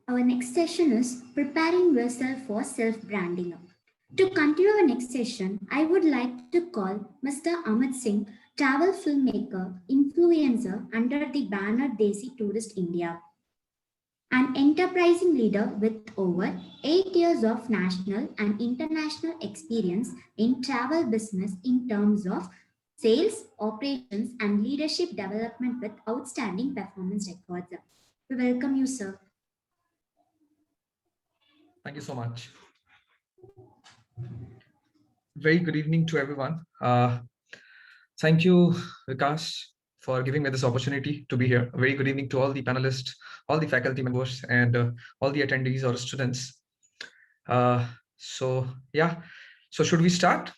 Our next session is preparing yourself for self-branding. To continue our next session, I would like to call Mr. Amit Singh, travel filmmaker, influencer under the banner Desi Tourist India, an enterprising leader with over 8 years of national and international experience in travel business in terms of sales, operations, and leadership development with outstanding performance records. We welcome you, sir. Thank you so much. Very good evening to everyone. Thank you, Vikas, for giving me this opportunity to be here. A very good evening to all the panelists, all the faculty members, and all the attendees or students. So should we start?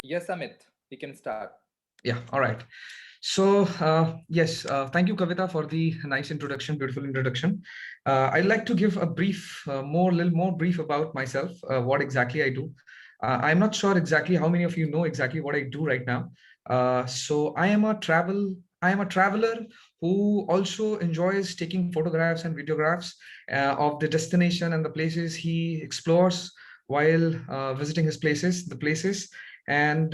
Yes, Amit, we can start. Yeah, all right. So yes, thank you, Kavita, for the nice introduction, beautiful introduction. I'd like to give a brief, little more brief about myself, what exactly I do. I'm not sure exactly how many of you know exactly what I do right now. So I am a traveler who also enjoys taking photographs and videographs of the destination and the places he explores while visiting the places. And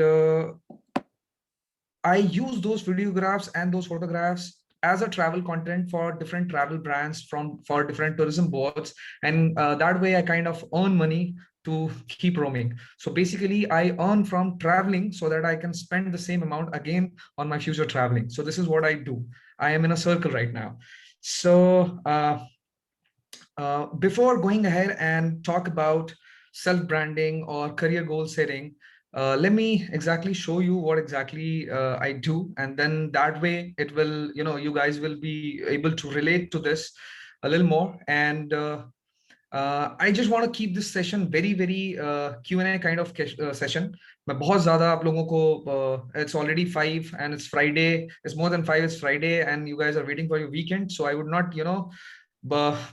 I use those videographs and those photographs as a travel content for different travel brands for different tourism boards, and that way I kind of earn money to keep roaming. So basically I earn from traveling so that I can spend the same amount again on my future traveling. So this is what I do. I am in a circle right now. So before going ahead and talk about self-branding or career goal setting, let me exactly show you what exactly I do, and then that way it will, you guys will be able to relate to this a little more. And I just want to keep this session very Q&A kind of session. मैं बहुत ज़्यादा आप लोगों को it's already 5 and it's Friday. It's more than 5. It's Friday and you guys are waiting for your weekend. So I would not,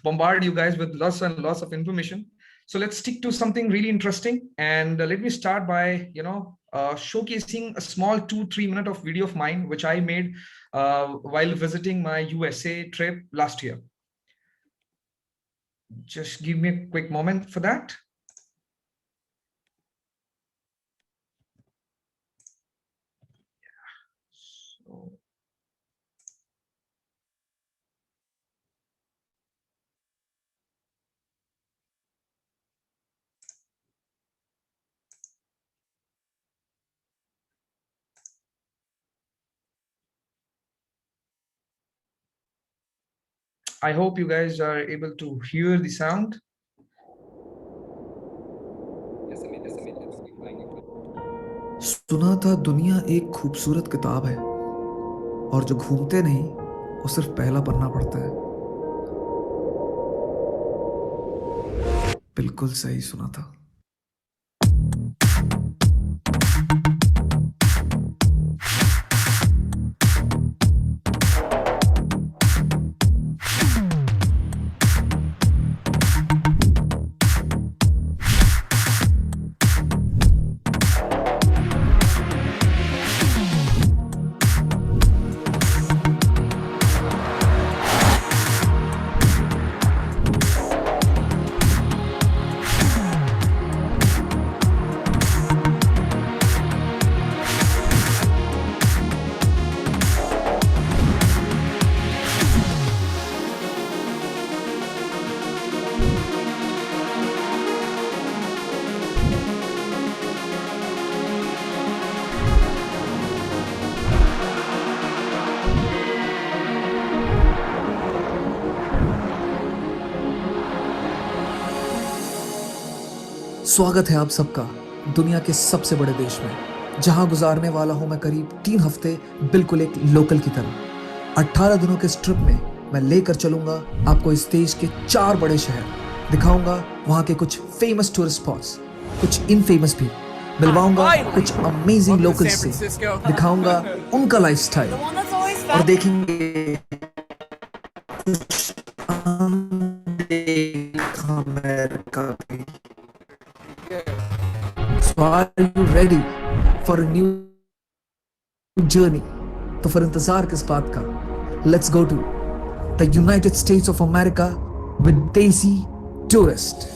bombard you guys with lots and lots of information. So let's stick to something really interesting. And let me start by, showcasing a small 2-3 minute of video of mine, which I made while visiting my USA trip last year. Just give me a quick moment for that. So I hope you guys are able to hear the sound. सुना था दुनिया एक खूबसूरत किताब है और जो घूमते नहीं वो सिर्फ पहला पन्ना पढ़ता है। बिल्कुल सही सुना था। स्वागत है आप सबका दुनिया के सबसे बड़े देश में, जहां गुजारने वाला हूं मैं करीब 3 हफ्ते बिल्कुल एक लोकल की तरह। 18 दिनों के इस ट्रिप में मैं लेकर चलूंगा आपको इस देश के 4 बड़े शहर, दिखाऊंगा वहां के कुछ फेमस टूरिस्ट स्पॉट्स, कुछ इनफेमस भी, मिलवाऊंगा कुछ अमेजिंग लोकल्स से, दिखाऊंगा उनका लाइफस्टाइल और देखेंगे कुछ अमेरिका भी। So are you ready for a new journey? तो फिर इंतजार किस बात का? Let's go to the United States of America with Desi Tourist.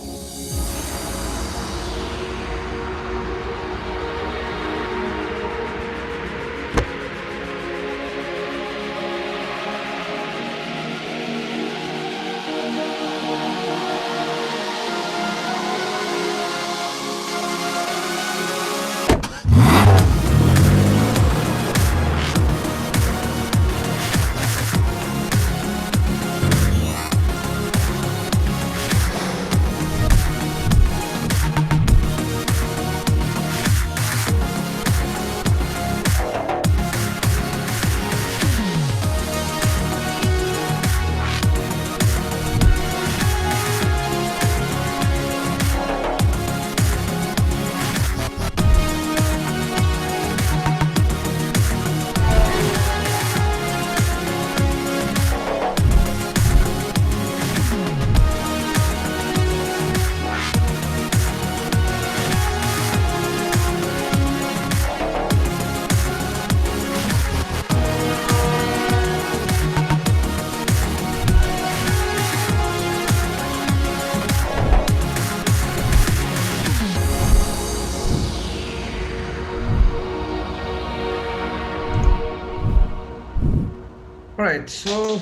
All right, so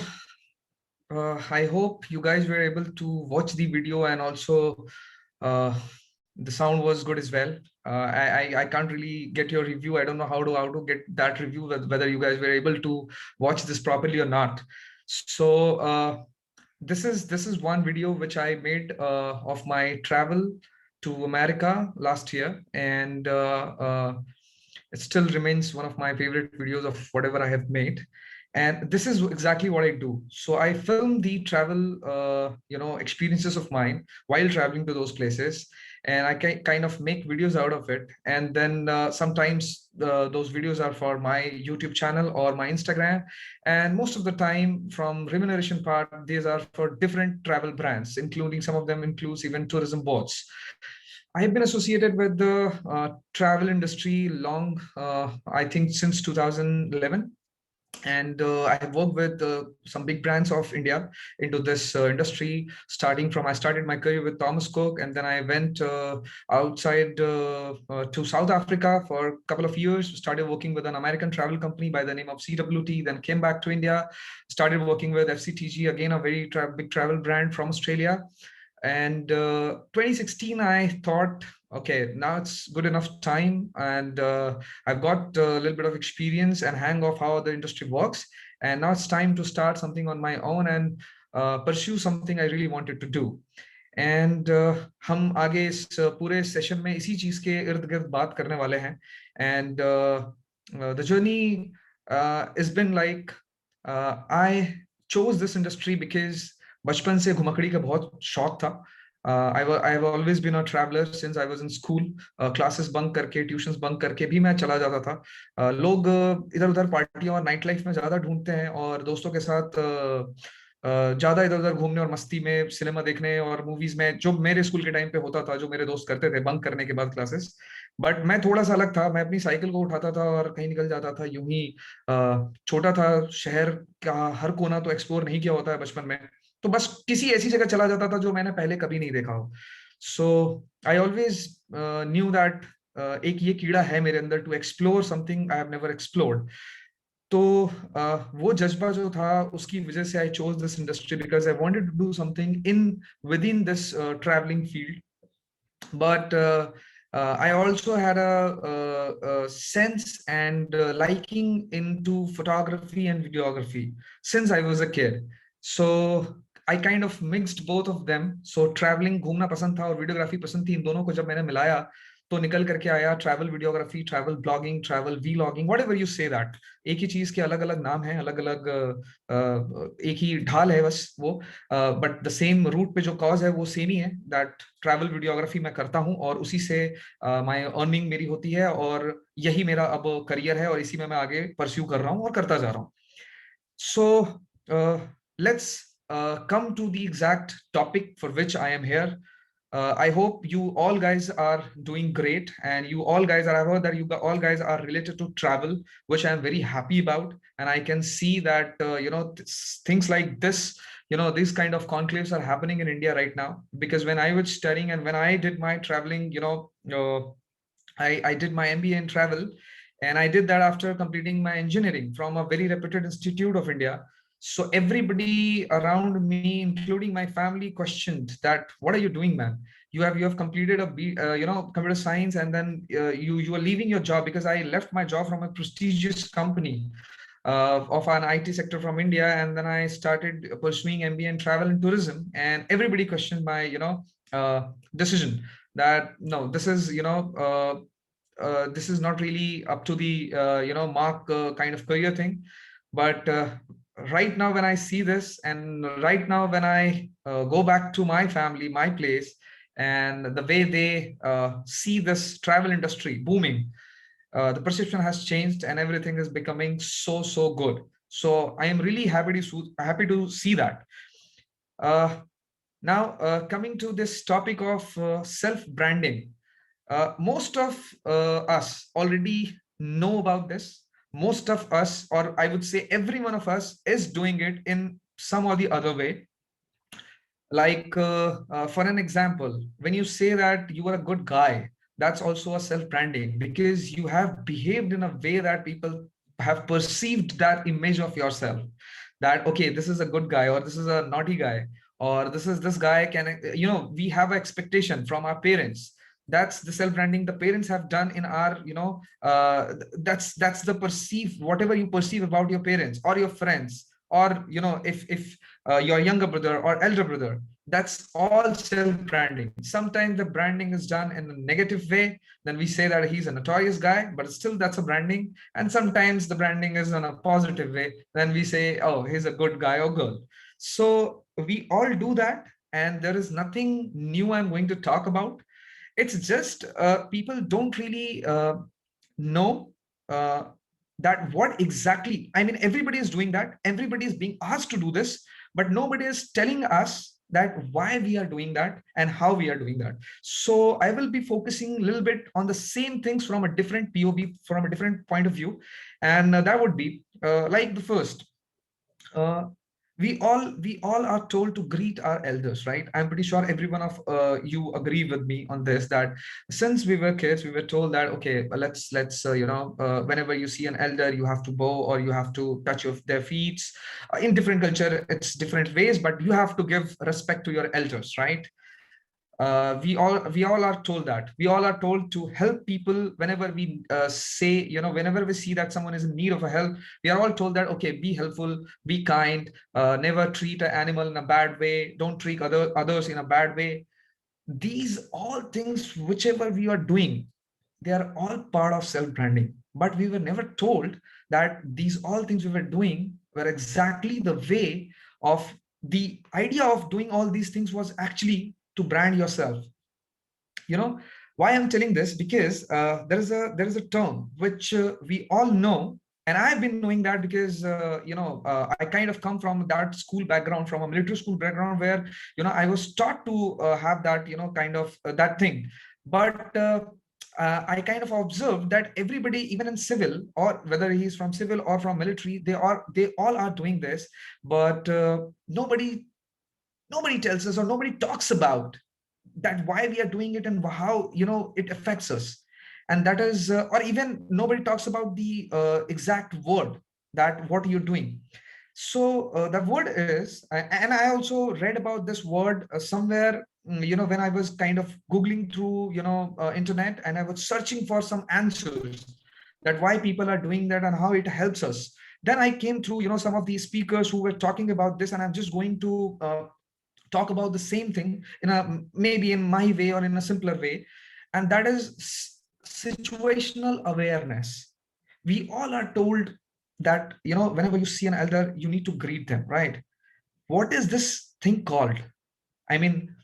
I hope you guys were able to watch the video, and also uh, the sound was good as well. I can't really get your review. I don't know how to get that review, whether you guys were able to watch this properly or not. So this is one video which I made of my travel to America last year, and it still remains one of my favorite videos of whatever I have made. And this is exactly what I do. So I film the travel, experiences of mine while traveling to those places, and I kind of make videos out of it. And then sometimes those videos are for my YouTube channel or my Instagram. And most of the time, from remuneration part, these are for different travel brands, including some of them includes even tourism boards. I have been associated with the travel industry long, I think since 2011, and I have worked with some big brands of India into this industry. Starting from, I started my career with Thomas Cook, and then I went outside to South Africa for a couple of years. Started working with an American travel company by the name of CWT. Then came back to India, started working with FCTG, again a very big travel brand from Australia. And 2016, I thought, okay, now it's good enough time, and I've got a little bit of experience and hang of how the industry works, and now it's time to start something on my own and pursue something I really wanted to do. And हम आगे इस पूरे session में इसी चीज के इर्द गिर्द बात करने वाले हैं. And the journey has been like, I chose this industry because बचपन से घुमकड़ी का बहुत शौक था. I've always been a traveler since I was in school. Classes bunk करके, tuitions bunk करके भी मैं चला जाता था. लोग इधर उधर पार्टियों और नाइट लाइफ में ज्यादा ढूंढते हैं, और दोस्तों के साथ ज्यादा इधर उधर घूमने और मस्ती में, सिनेमा देखने और मूवीज में, जो मेरे स्कूल के टाइम पे होता था, जो मेरे दोस्त करते थे बंक करने के बाद क्लासेस. बट मैं थोड़ा सा अलग था. मैं अपनी साइकिल को उठाता था और कहीं निकल जाता था यूं ही. छोटा था, शहर का हर कोना तो एक्सप्लोर नहीं किया होता है बचपन में, तो बस किसी ऐसी जगह चला जाता था जो मैंने पहले कभी नहीं देखा हो. So I always knew that एक ये कीड़ा है मेरे अंदर, to explore something I have never explored. तो वो जज्बा जो था, उसकी वजह से I chose this industry because I wanted to do something in with in this travelling field. But I also had a sense and liking into photography and videography since I was a kid. So I kind of mixed both of them. So traveling, घूमना पसंद था, और videography पसंद थी. इन दोनों को जब मैंने मिलाया तो निकल करके आया travel videography, travel blogging, travel vlogging, whatever you say that. एक ही चीज के अलग अलग नाम हैं, अलग अलग एक ही ढाल है बस वो, बट द सेम रूट पे जो कॉज है वो सेम ही है. दैट ट्रैवल वीडियोग्राफी मैं करता हूँ, और उसी से माय अर्निंग मेरी होती है, और यही मेरा अब करियर है, और इसी में मैं आगे परस्यू कर रहा हूँ और करता जा रहा हूँ. So let's come to the exact topic for which I am here. I hope you all guys are doing great, and you all guys are, I've heard that you all guys are related to travel, which I'm very happy about. And I can see that, things like this, these kind of conclaves are happening in India right now. Because when I was studying and when I did my traveling, I did my MBA in travel, and I did that after completing my engineering from a very reputed institute of India. So everybody around me, including my family, questioned that, "What are you doing, man? You have completed computer science, and then you are leaving your job." Because I left my job from a prestigious company of an IT sector from India, and then I started pursuing MBA in travel and tourism. And everybody questioned my decision, that no, this is not really up to the mark kind of career thing. But right now when I see this, and right now when I go back to my family, my place, and the way they see this travel industry booming, the perception has changed, and everything is becoming so good. So I am really happy to see that. Uh, now coming to this topic of self branding, most of us already know about this. Most of us, or I would say every one of us, is doing it in some or the other way. Like, for an example, when you say that you are a good guy, that's also a self branding, because you have behaved in a way that people have perceived that image of yourself, that okay, this is a good guy, or this is a naughty guy, or this guy can, we have an expectation from our parents. That's the self branding the parents have done in our, that's the perceive, whatever you perceive about your parents or your friends, or if your younger brother or elder brother, that's all self branding. Sometimes the branding is done in a negative way, then we say that he's a notorious guy, but still that's a branding. And sometimes the branding is in a positive way, then we say, oh, he's a good guy or girl. So we all do that, and there is nothing new I'm going to talk about. It's just people don't really know uh, that what exactly, I mean, everybody is doing that, everybody is being asked to do this, but nobody is telling us that why we are doing that and how we are doing that. So I will be focusing a little bit on the same things from a different POV, from a different point of view. And that would be like the first, uh, we all are told to greet our elders, right? I'm pretty sure every one of you agree with me on this, that since we were kids, we were told that okay, let's whenever you see an elder, you have to bow, or you have to touch their feet. In different culture it's different ways, but you have to give respect to your elders, right? We all are told that. We all are told to help people whenever we say, whenever we see that someone is in need of a help, we are all told that okay, be helpful, be kind, never treat an animal in a bad way, don't treat others in a bad way. These all things, whichever we are doing, they are all part of self branding. But we were never told that these all things we were doing were exactly the way of, the idea of doing all these things was actually to brand yourself. You know why I'm telling this? Because there is a term which we all know, and I've been knowing that because I kind of come from that school background, from a military school background, where I was taught to have that, kind of that thing. But I kind of observed that everybody, even in civil, or whether he's from civil or from military, they all are doing this. But nobody tells us, or nobody talks about that why we are doing it and how it affects us. And that is or even nobody talks about the exact word, that what you're doing. So the word is, and I also read about this word somewhere, when I was kind of googling through internet, and I was searching for some answers, that why people are doing that and how it helps us. Then I came through some of these speakers who were talking about this, and I'm just going to talk about the same thing in a, maybe in my way or in a simpler way. And that is situational awareness. We all are told that whenever you see an elder, you need to greet them, right? What is this thing called? I mean,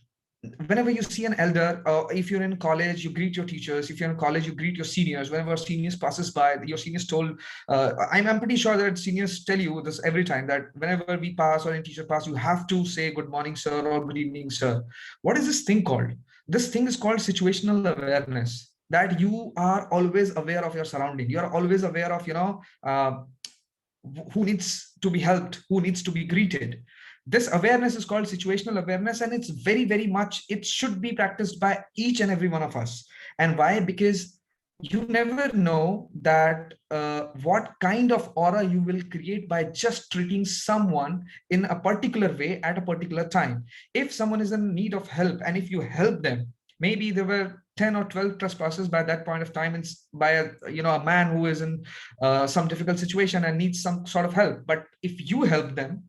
whenever you see an elder, if you're in college, you greet your teachers. If you're in college, you greet your seniors. Whenever seniors passes by, your seniors told, I'm pretty sure that seniors tell you this every time, that whenever we pass or in teacher pass, you have to say good morning sir or good evening sir. What is this thing called? This thing is called situational awareness, that you are always aware of your surrounding. You are always aware of, who needs to be helped, who needs to be greeted. This awareness is called situational awareness, and it's very, very much, it should be practiced by each and every one of us. And why? Because you never know that what kind of aura you will create by just treating someone in a particular way at a particular time. If someone is in need of help, and if you help them, maybe there were 10 or 12 trespassers by that point of time, and by a man who is in some difficult situation and needs some sort of help. But if you help them,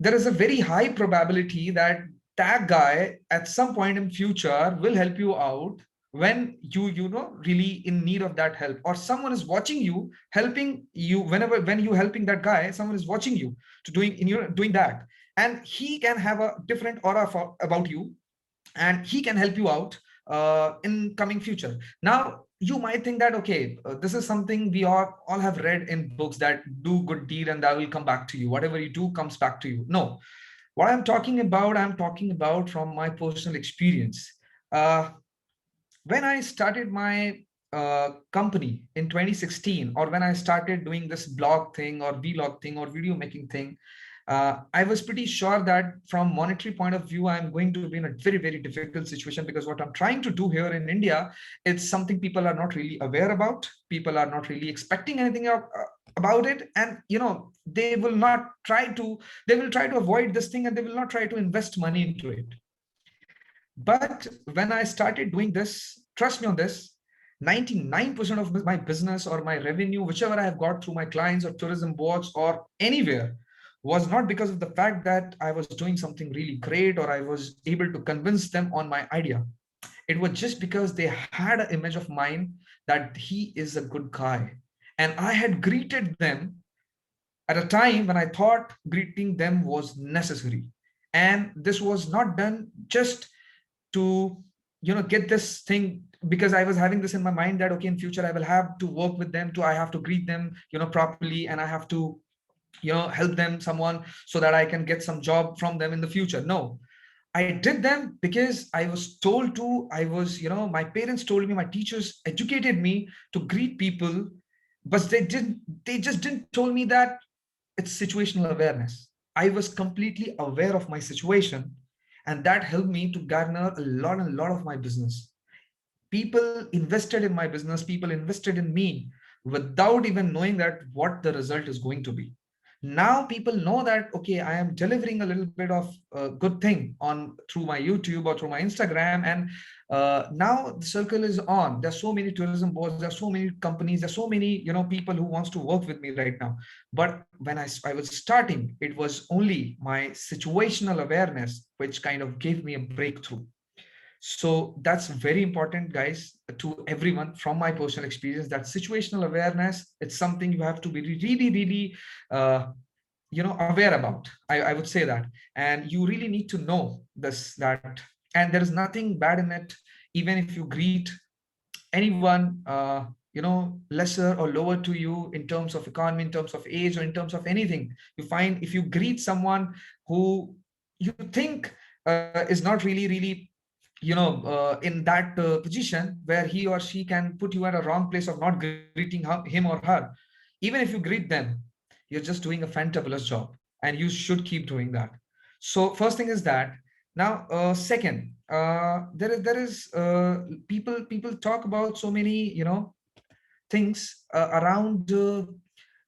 there is a very high probability that that guy at some point in future will help you out when you really in need of that help. Or someone is watching you, helping you. When you helping that guy, someone is watching you to doing that, and he can have a different aura about you, and he can help you out in coming future. Now you might think that, okay, this is something we all have read in books, that do good deed and that will come back to you. Whatever you do comes back to you. No, what I'm talking about from my personal experience. When I started my company in 2016, or when I started doing this blog thing or vlog thing or video making thing, I was pretty sure that from monetary point of view, I'm going to be in a very, very difficult situation, because what I'm trying to do here in India, it's something people are not really aware about. People are not really expecting anything about it. And, they will try to avoid this thing, and they will not try to invest money into it. But when I started doing this, trust me on this, 99% of my business or my revenue, whichever I have got through my clients or tourism boards or anywhere, was not because of the fact that I was doing something really great or I was able to convince them on my idea. It was just because they had an image of mine that he is a good guy. And I had greeted them at a time when I thought greeting them was necessary. And this was not done just to get this thing, because I was having this in my mind that, okay, in future I will have to work with them, I have to greet them properly, and I have to help them someone so that I can get some job from them in the future. No, I did them because I was told to. My parents told me, my teachers educated me to greet people, but they just didn't told me that it's situational awareness. I was completely aware of my situation, and that helped me to garner a lot of my business. People invested in my business, people invested in me without even knowing that what the result is going to be. Now people know that, okay, I am delivering a little bit of a good thing on through my YouTube or through my Instagram, and now the circle is on. There's so many tourism boards, there's so many companies, there's so many people who wants to work with me right now. But when I was starting, it was only my situational awareness which kind of gave me a breakthrough. So that's very important, guys, to everyone. From my personal experience, that situational awareness, it's something you have to be really, really aware about. I would say that. And you really need to know that, and there is nothing bad in it. Even if you greet anyone lesser or lower to you in terms of economy, in terms of age, or in terms of anything, you find if you greet someone who you think is not really in that position where he or she can put you at a wrong place of not greeting him or her, even if you greet them, you're just doing a fantabulous job, and you should keep doing that. So first thing is that. Now second, there is people talk about so many things around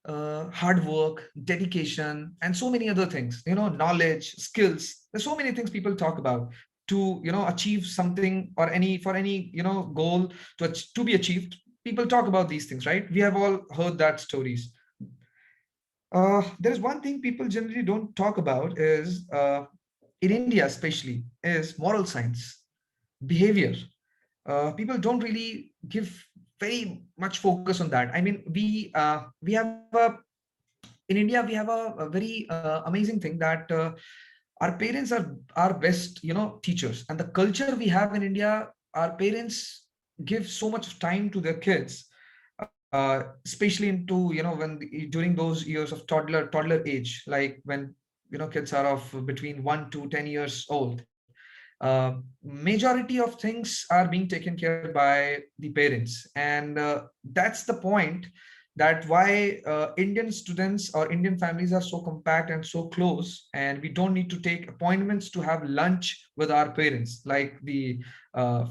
hard work, dedication, and so many other things, knowledge, skills. There's so many things people talk about to achieve something, or any goal to be achieved. People talk about these things, right? We have all heard that stories. There is one thing people generally don't talk about is in India especially, is moral science, behavior. People don't really give very much focus on that. I mean, we have in India, we have a very amazing thing that our parents are our best teachers, and the culture we have in India, our parents give so much time to their kids, especially into during those years of toddler age, like when kids are of between 1 to 10 years old. Majority of things are being taken care by the parents, and that's the point that why Indian students or Indian families are so compact and so close, and we don't need to take appointments to have lunch with our parents like the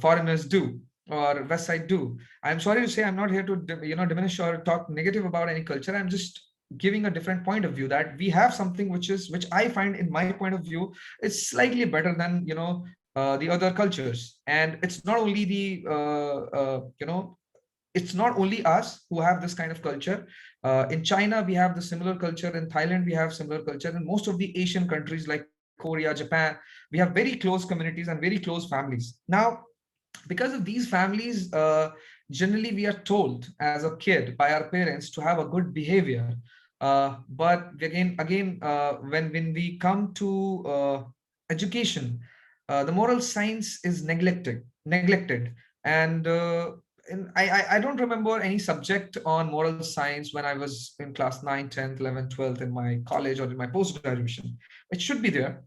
foreigners do or West Side do. I'm sorry to say, I'm not here to diminish or talk negative about any culture. I'm just giving a different point of view, that we have something which I find, in my point of view, is slightly better than the other cultures. And it's not only the it's not only us who have this kind of culture. In China, we have the similar culture. In Thailand, we have similar culture. In most of the Asian countries like Korea, Japan, we have very close communities and very close families. Now, because of these families, generally we are told as a kid by our parents to have a good behavior. But again, when we come to education, the moral science is neglected. And I don't remember any subject on moral science when I was in class 9, 10th, 11th, 12th in my college or in my post graduation. It should be there.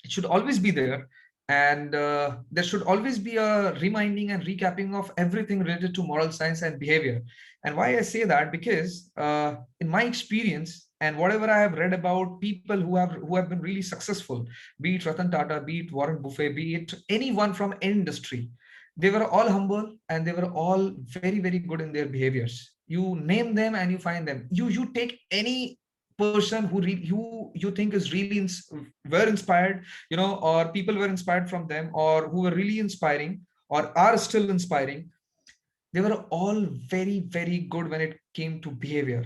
It should always be there. And there should always be a reminding and recapping of everything related to moral science and behavior. And why I say that, because in my experience and whatever I have read about people who have been really successful, be it Ratan Tata, be it Warren Buffett, be it anyone from any industry, they were all humble and they were all very, very good in their behaviors. You name them and you find them. You take any person who you think is really were inspired, or people were inspired from them, or who were really inspiring or are still inspiring. They were all very, very good when it came to behavior.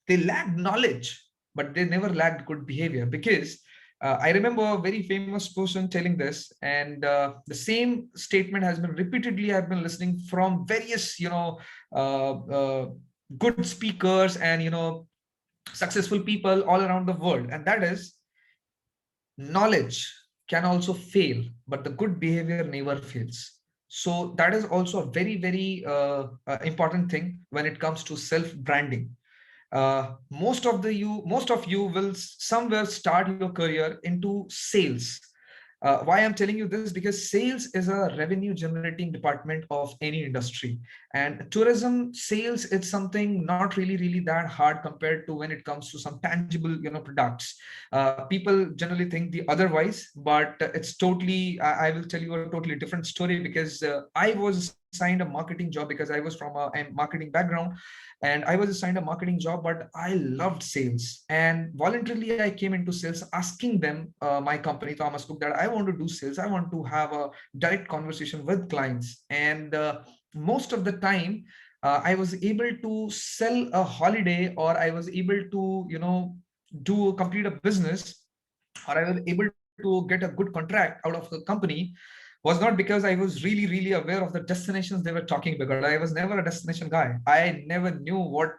They lacked knowledge, but they never lacked good behavior. Because I remember a very famous person telling this, and the same statement has been repeatedly, I've been listening from various uh, uh, good speakers and successful people all around the world. And that is, knowledge can also fail, but the good behavior never fails. So that is also a very, very important thing when it comes to self branding. Most of you will somewhere start your career into sales. Why I'm telling you this? Because sales is a revenue generating department of any industry, and tourism sales, it's something not really that hard compared to when it comes to some tangible products. People generally think the otherwise, but it's totally, I will tell you a totally different story. Because I was assigned a marketing job, because I was from a marketing background, and I was assigned a marketing job, but I loved sales. And voluntarily, I came into sales, asking them, my company, Thomas Cook, that I want to do sales. I want to have a direct conversation with clients. And most of the time, I was able to sell a holiday, or I was able to, complete a business, or I was able to get a good contract out of the company, was not because I was really aware of the destinations they were talking about. I was never a destination guy. I never knew what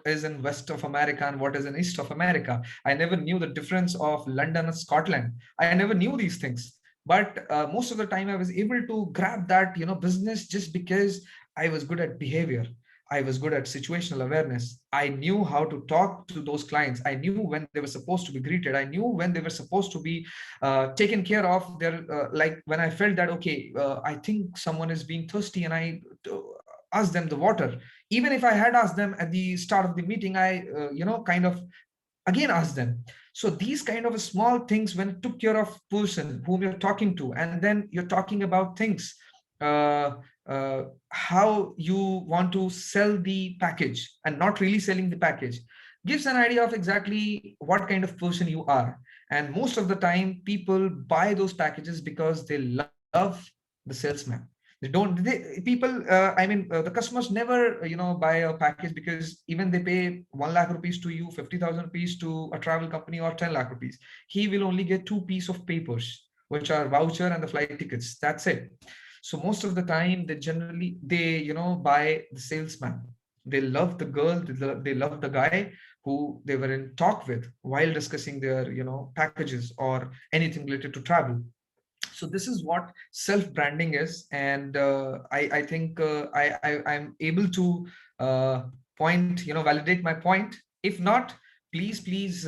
is in west of America and what is in east of America. I never knew the difference of London and Scotland. I never knew these things. But most of the time I was able to grab that business, just because I was good at behavior. I was good at situational awareness. I knew how to talk to those clients. I knew when they were supposed to be greeted. I knew when they were supposed to be taken care of. Their like when I felt that, okay, I think someone is being thirsty, and I asked them the water. Even if I had asked them at the start of the meeting, I kind of again ask them. So these kind of small things, when it took care of person whom you're talking to, and then you're talking about things, uh, how you want to sell the package and not really selling the package, gives an idea of exactly what kind of person you are. And most of the time people buy those packages because they love the salesman. The customers never buy a package because even they pay 1 lakh rupees to you, 50,000 rupees to a travel company, or 10 lakh rupees, he will only get two pieces of papers, which are voucher and the flight tickets. That's it. So most of the time they buy the salesman. They love the girl, they love the guy who they were in talk with while discussing their packages or anything related to travel. So this is what self branding is. And I think I'm able to point validate my point. If not, please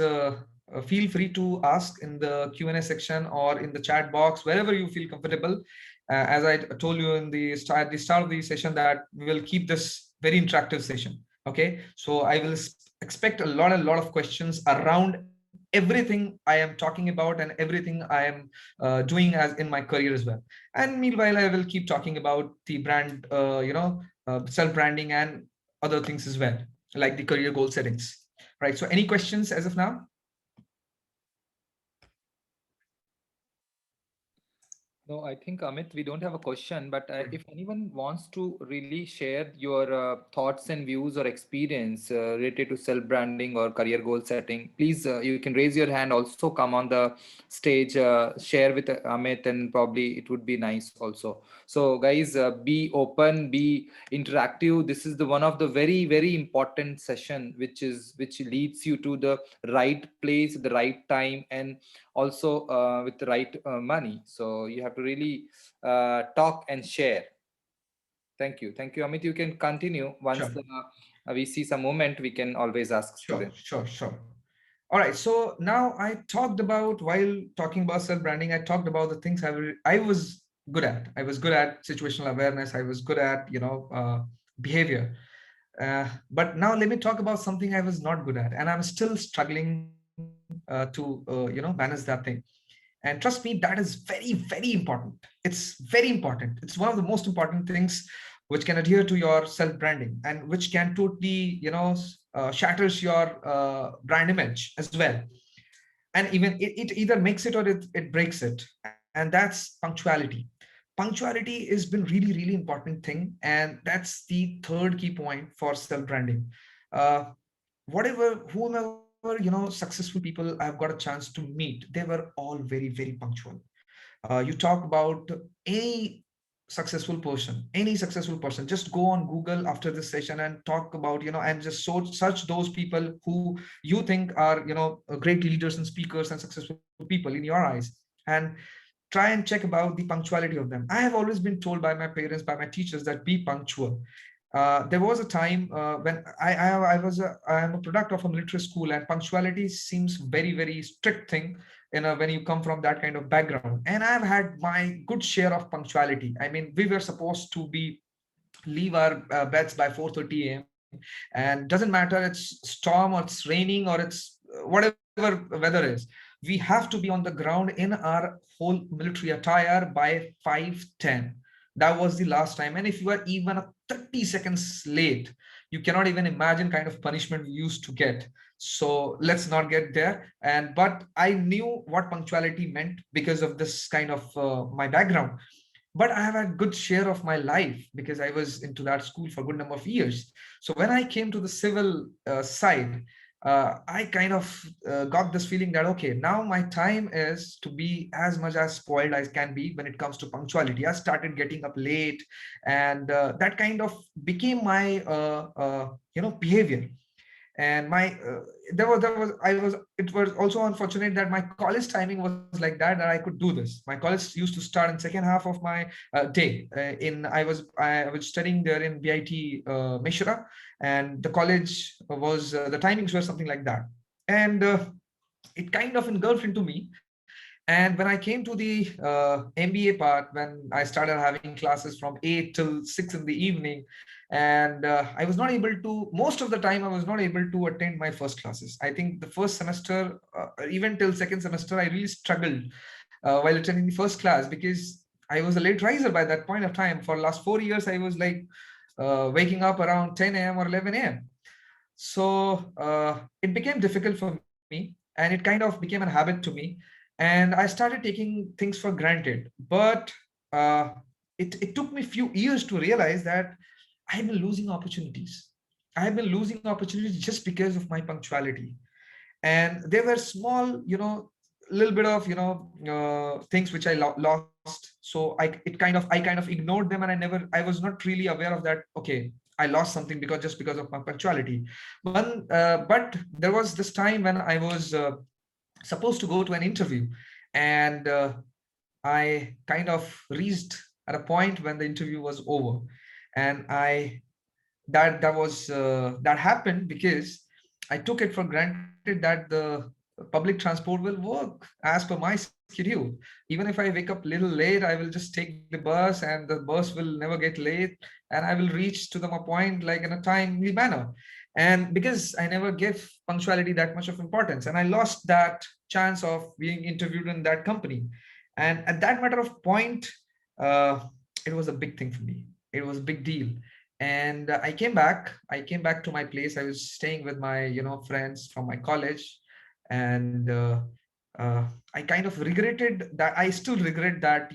feel free to ask in the Q&A section or in the chat box, wherever you feel comfortable. As I told you in the start of the session, that we will keep this very interactive session. Okay, so I will expect a lot of questions around everything I am talking about and everything I am doing as in my career as well. And meanwhile, I will keep talking about the brand, self-branding and other things as well, like the career goal settings. Right. So any questions as of now? No, I think Amit, we don't have a question, but if anyone wants to really share your thoughts and views or experience related to self-branding or career goal setting, please you can raise your hand. Also, come on the stage, share with Amit, and probably it would be nice also. So, guys, be open, be interactive. This is the one of the very important session, which leads you to the right place, the right time, and also with the right money. So you have to really talk and share. Thank you, Amit. You can continue. Once Sure. we see some moment, we can always ask students. Sure. All right. So now I talked about, while talking about self-branding, I talked about the things I was good at. I was good at situational awareness. I was good at, behavior. But now let me talk about something I was not good at, and I'm still struggling to manage that thing. And trust me, that is very important. It's very important. It's one of the most important things which can adhere to your self branding, and which can totally shatters your brand image as well. And even it either makes it or it breaks it, and that's punctuality. Punctuality has been really important thing, and that's the third key point for self branding. uh, Whomever successful people I've got a chance to meet, they were all very punctual. You talk about any successful person, just go on Google after this session and talk about, and just search those people who you think are, great leaders and speakers and successful people in your eyes, and try and check about the punctuality of them. I have always been told by my parents, by my teachers, that be punctual. There was a time when I am a product of a military school, and punctuality seems very strict thing, when you come from that kind of background. And I've had my good share of punctuality. I mean, we were supposed to be leave our beds by 4:30 a.m. and doesn't matter it's storm or it's raining or it's whatever weather is, we have to be on the ground in our whole military attire by 5:10. That was the last time. And if you are even 30 seconds late, you cannot even imagine kind of punishment we used to get. So let's not get there. And but I knew what punctuality meant because of this kind of my background. But I have had good share of my life because I was into that school for a good number of years. So when I came to the civil side, I kind of got this feeling that, okay, now my time is to be as much as spoiled as can be when it comes to punctuality. I started getting up late, and that kind of became my behavior. And my there was I was it was also unfortunate that my college timing was like that I could do this. My college used to start in second half of my day. In I was studying there in BIT Mishra, and the college was the timings were something like that. And it kind of engulfed into me. And when I came to the MBA part, when I started having classes from 8 till 6 in the evening, and I was not able to, most of the time, I was not able to attend my first classes. I think the first semester, even till second semester, I really struggled while attending the first class, because I was a late riser by that point of time. For last 4 years, I was like waking up around 10 a.m. or 11 a.m. So it became difficult for me, and it kind of became a habit to me. And I started taking things for granted. But uh, it took me a few years to realize that I have been losing opportunities. I have been losing opportunities just because of my punctuality. And there were small, little bit of, things which I lost. So I kind of ignored them, and I was not really aware of that. Okay, I lost something just because of my punctuality. But there was this time when I was supposed to go to an interview, and I kind of reached at a point when the interview was over. And that happened because I took it for granted that public transport will work as per my schedule. Even if I wake up a little late, I will just take the bus, and the bus will never get late, and I will reach to the my point like in a timely manner. And because I never give punctuality that much of importance, and I lost that chance of being interviewed in that company. And at that matter of point, uh, it was a big thing for me. It was a big deal. And I came back to my place. I was staying with my friends from my college. And uh, I kind of regretted that. I still regret that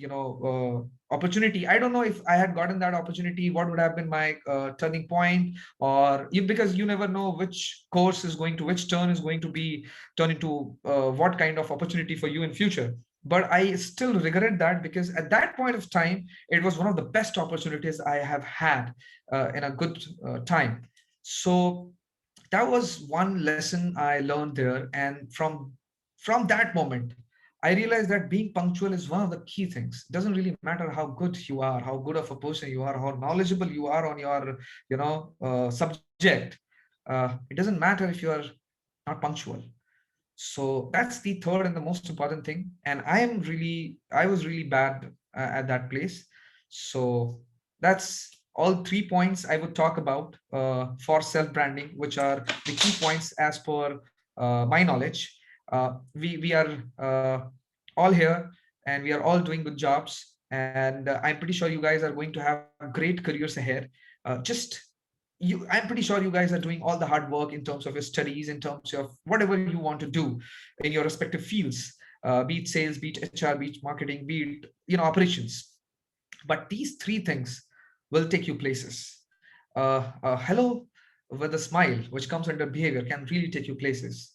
opportunity. I don't know if I had gotten that opportunity, what would have been my turning point. Or you, because you never know which course is going to, which turn is going to be turn into what kind of opportunity for you in future. But I still regret that, because at that point of time, it was one of the best opportunities I have had in a good time. So that was one lesson I learned there. And from that moment, I realized that being punctual is one of the key things. It doesn't really matter how good you are, how good of a person you are, how knowledgeable you are on your subject. It doesn't matter if you are not punctual. So that's the third and the most important thing. And I was really bad at that place. So that's all 3 points I would talk about for self branding, which are the key points as per my knowledge. We are all here, and we are all doing good jobs, and I'm pretty sure you guys are going to have great careers ahead. Just you I'm pretty sure you guys are doing all the hard work in terms of your studies, in terms of whatever you want to do in your respective fields, be it sales, be it HR, be it marketing, be it operations. But these three things will take you places. Hello with a smile, which comes under behavior, can really take you places.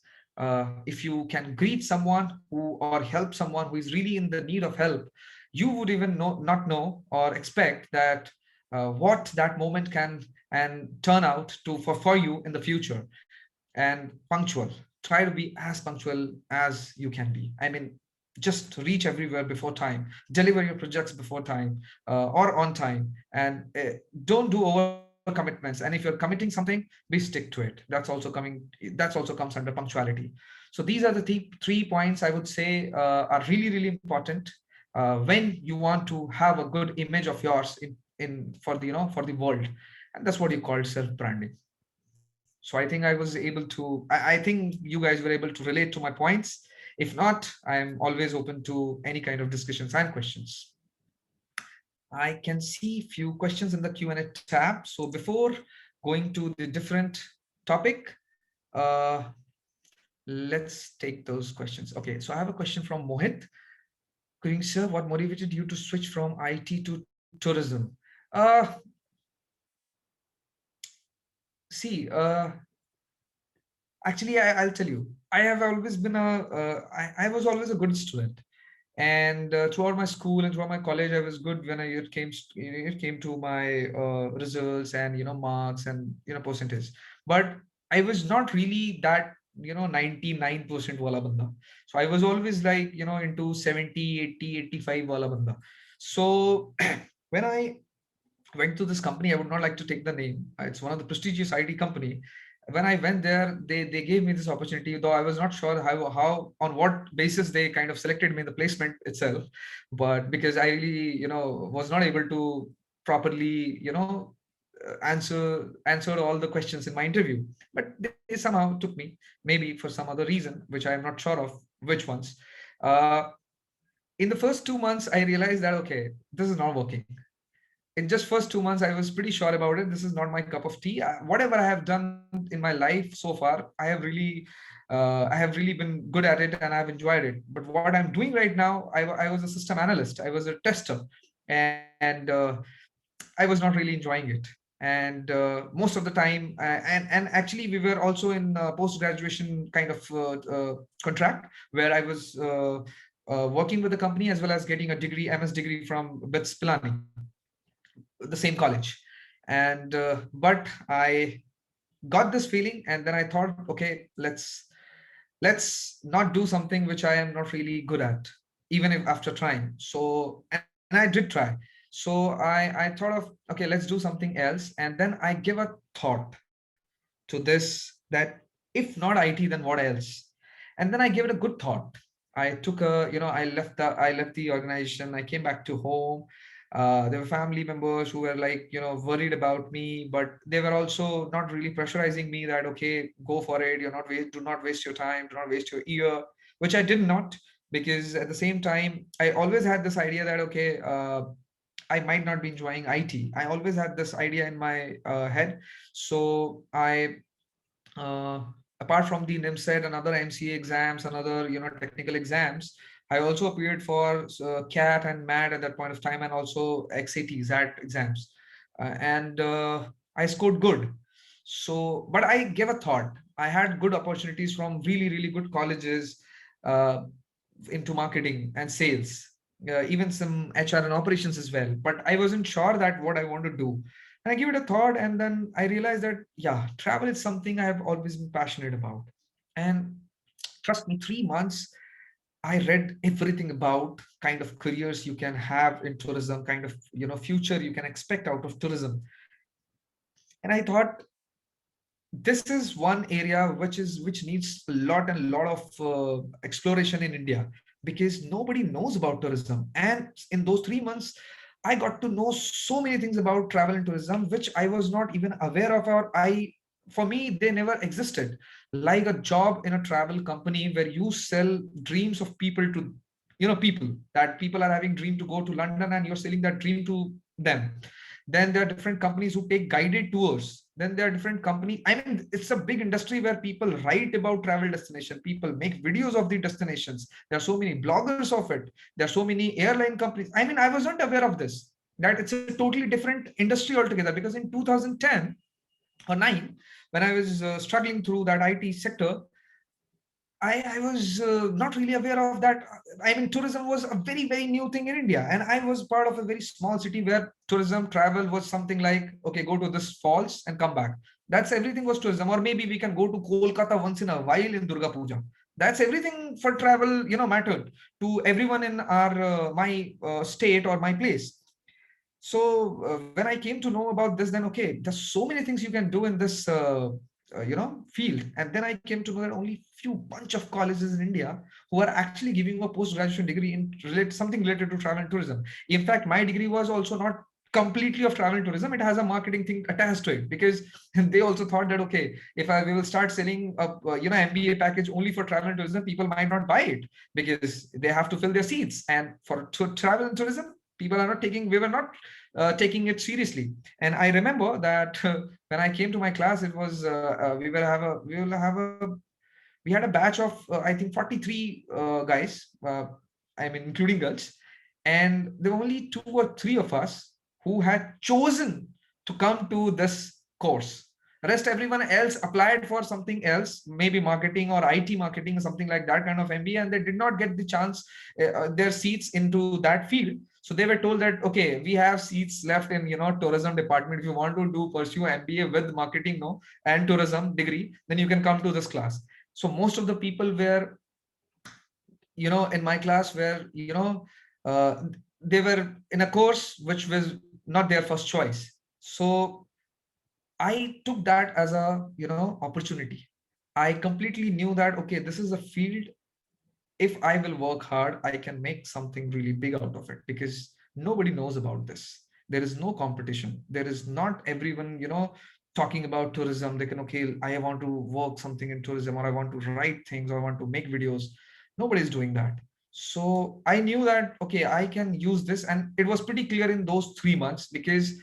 If you can greet someone who, or help someone who is really in the need of help, you would even not know or expect that what that moment can and turn out to for you in the future. And punctual, try to be as punctual as you can be. I mean, just reach everywhere before time, deliver your projects before time, or on time. And don't do over commitments. And if you're committing something, be stick to it. That's also comes under punctuality. So these are the three points I would say are really, really important when you want to have a good image of yours in for the for the world. And that's what you call self branding. So I think I was able to, I think you guys were able to relate to my points. If not, I'm always open to any kind of discussions and questions. I can see few questions in the Q&A tab. So before going to the different topic, uh, let's take those questions. Okay, so I have a question from Mohit. Good evening, sir. What motivated you to switch from IT to tourism? See, actually, I'll tell you, I have always been I was always a good student. And throughout my school and throughout my college, I was good when it came to my results and marks and percentage. But I was not really that 99% wala banda. So I was always like into 70, 80, 85 wala banda. So when I went to this company, I would not like to take the name. It's one of the prestigious IT company. When I went there, they gave me this opportunity, though I was not sure how on what basis they kind of selected me in the placement itself. But because I really was not able to properly answer all the questions in my interview, but they somehow took me, maybe for some other reason which I am not sure of which ones. Uh, in the first 2 months, I realized that okay, this is not working. In just first 2 months, I was pretty sure about it. This is not my cup of tea. Whatever I have done in my life so far, I have really been good at it and I've enjoyed it. But what I'm doing right now, I was a system analyst, I was a tester, and I was not really enjoying it. And most of the time, and actually, we were also in post graduation kind of contract, where I was working with the company as well as getting a degree, MS degree from BITS Pilani, the same college. And but I got this feeling, and then I thought, okay, let's not do something which I am not really good at, even if after trying. So, and I did try. So I thought of, okay, let's do something else. And then I give a thought to this, that if not IT, then what else? And then I gave it a good thought. I took a, I left the organization. I came back to home. There were family members who were like, worried about me, but they were also not really pressurizing me that, okay, go for it. Do not waste your time. Do not waste your year, which I did not, because at the same time, I always had this idea that, okay, I might not be enjoying IT. I always had this idea in my head. So uh, apart from the NIMSET and other MCA exams and other, technical exams, I also appeared for CAT and MAT at that point of time, and also XAT, ZAT exams. And I scored good. So, but I gave a thought. I had good opportunities from really, really good colleges uh, into marketing and sales, even some HR and operations as well. But I wasn't sure that what I want to do. And I give it a thought, and then I realized that, yeah, travel is something I have always been passionate about. And trust me, 3 months, I read everything about kind of careers you can have in tourism, kind of, future you can expect out of tourism. And I thought, this is one area which needs a lot and lot of exploration in India, because nobody knows about tourism. And in those 3 months, I got to know so many things about travel and tourism which I was not even aware of, or for me they never existed. Like a job in a travel company where you sell dreams of people to, people, that people are having dream to go to London, and you're selling that dream to them. Then there are different companies who take guided tours. Then there are different companies. I mean, it's a big industry where people write about travel destination. People make videos of the destinations. There are so many bloggers of it. There are so many airline companies. I mean, I wasn't aware of this, that it's a totally different industry altogether. Because in 2010 or 9, when I was struggling through that IT sector, I was not really aware of that. I mean, tourism was a very, very new thing in India. And I was part of a very small city where tourism travel was something like, okay, go to this falls and come back. That's everything was tourism. Or maybe we can go to Kolkata once in a while in Durga Puja. That's everything for travel, mattered to everyone in my state or my place. So when I came to know about this, then okay, there's so many things you can do in this field. And then I came to know that only few bunch of colleges in India who are actually giving a post-graduation degree in something related to travel and tourism. In fact, my degree was also not completely of travel and tourism. It has a marketing thing attached to it, because they also thought that, okay, if we will start selling a MBA package only for travel and tourism, people might not buy it, because they have to fill their seats. And for travel and tourism, people are not taking, we were not taking it seriously. And I remember that when I came to my class, it was we had a batch of I think 43 guys, I mean including girls, and there were only 2 or 3 of us who had chosen to come to this course. Rest everyone else applied for something else, maybe marketing or IT marketing or something like that kind of MBA, and they did not get the chance, their seats into that field. So they were told that, okay, we have seats left in tourism department. If you want to pursue MBA with marketing and tourism degree, then you can come to this class. So most of the people were, in my class were, uh, they were in a course which was not their first choice. So I took that as a opportunity. I completely knew that, okay, this is a field, if I will work hard, I can make something really big out of it, because nobody knows about this. There is no competition. There is not everyone, talking about tourism. They can, okay, I want to work something in tourism, or I want to write things, or I want to make videos. Nobody's doing that. So I knew that, okay, I can use this. And it was pretty clear in those 3 months, because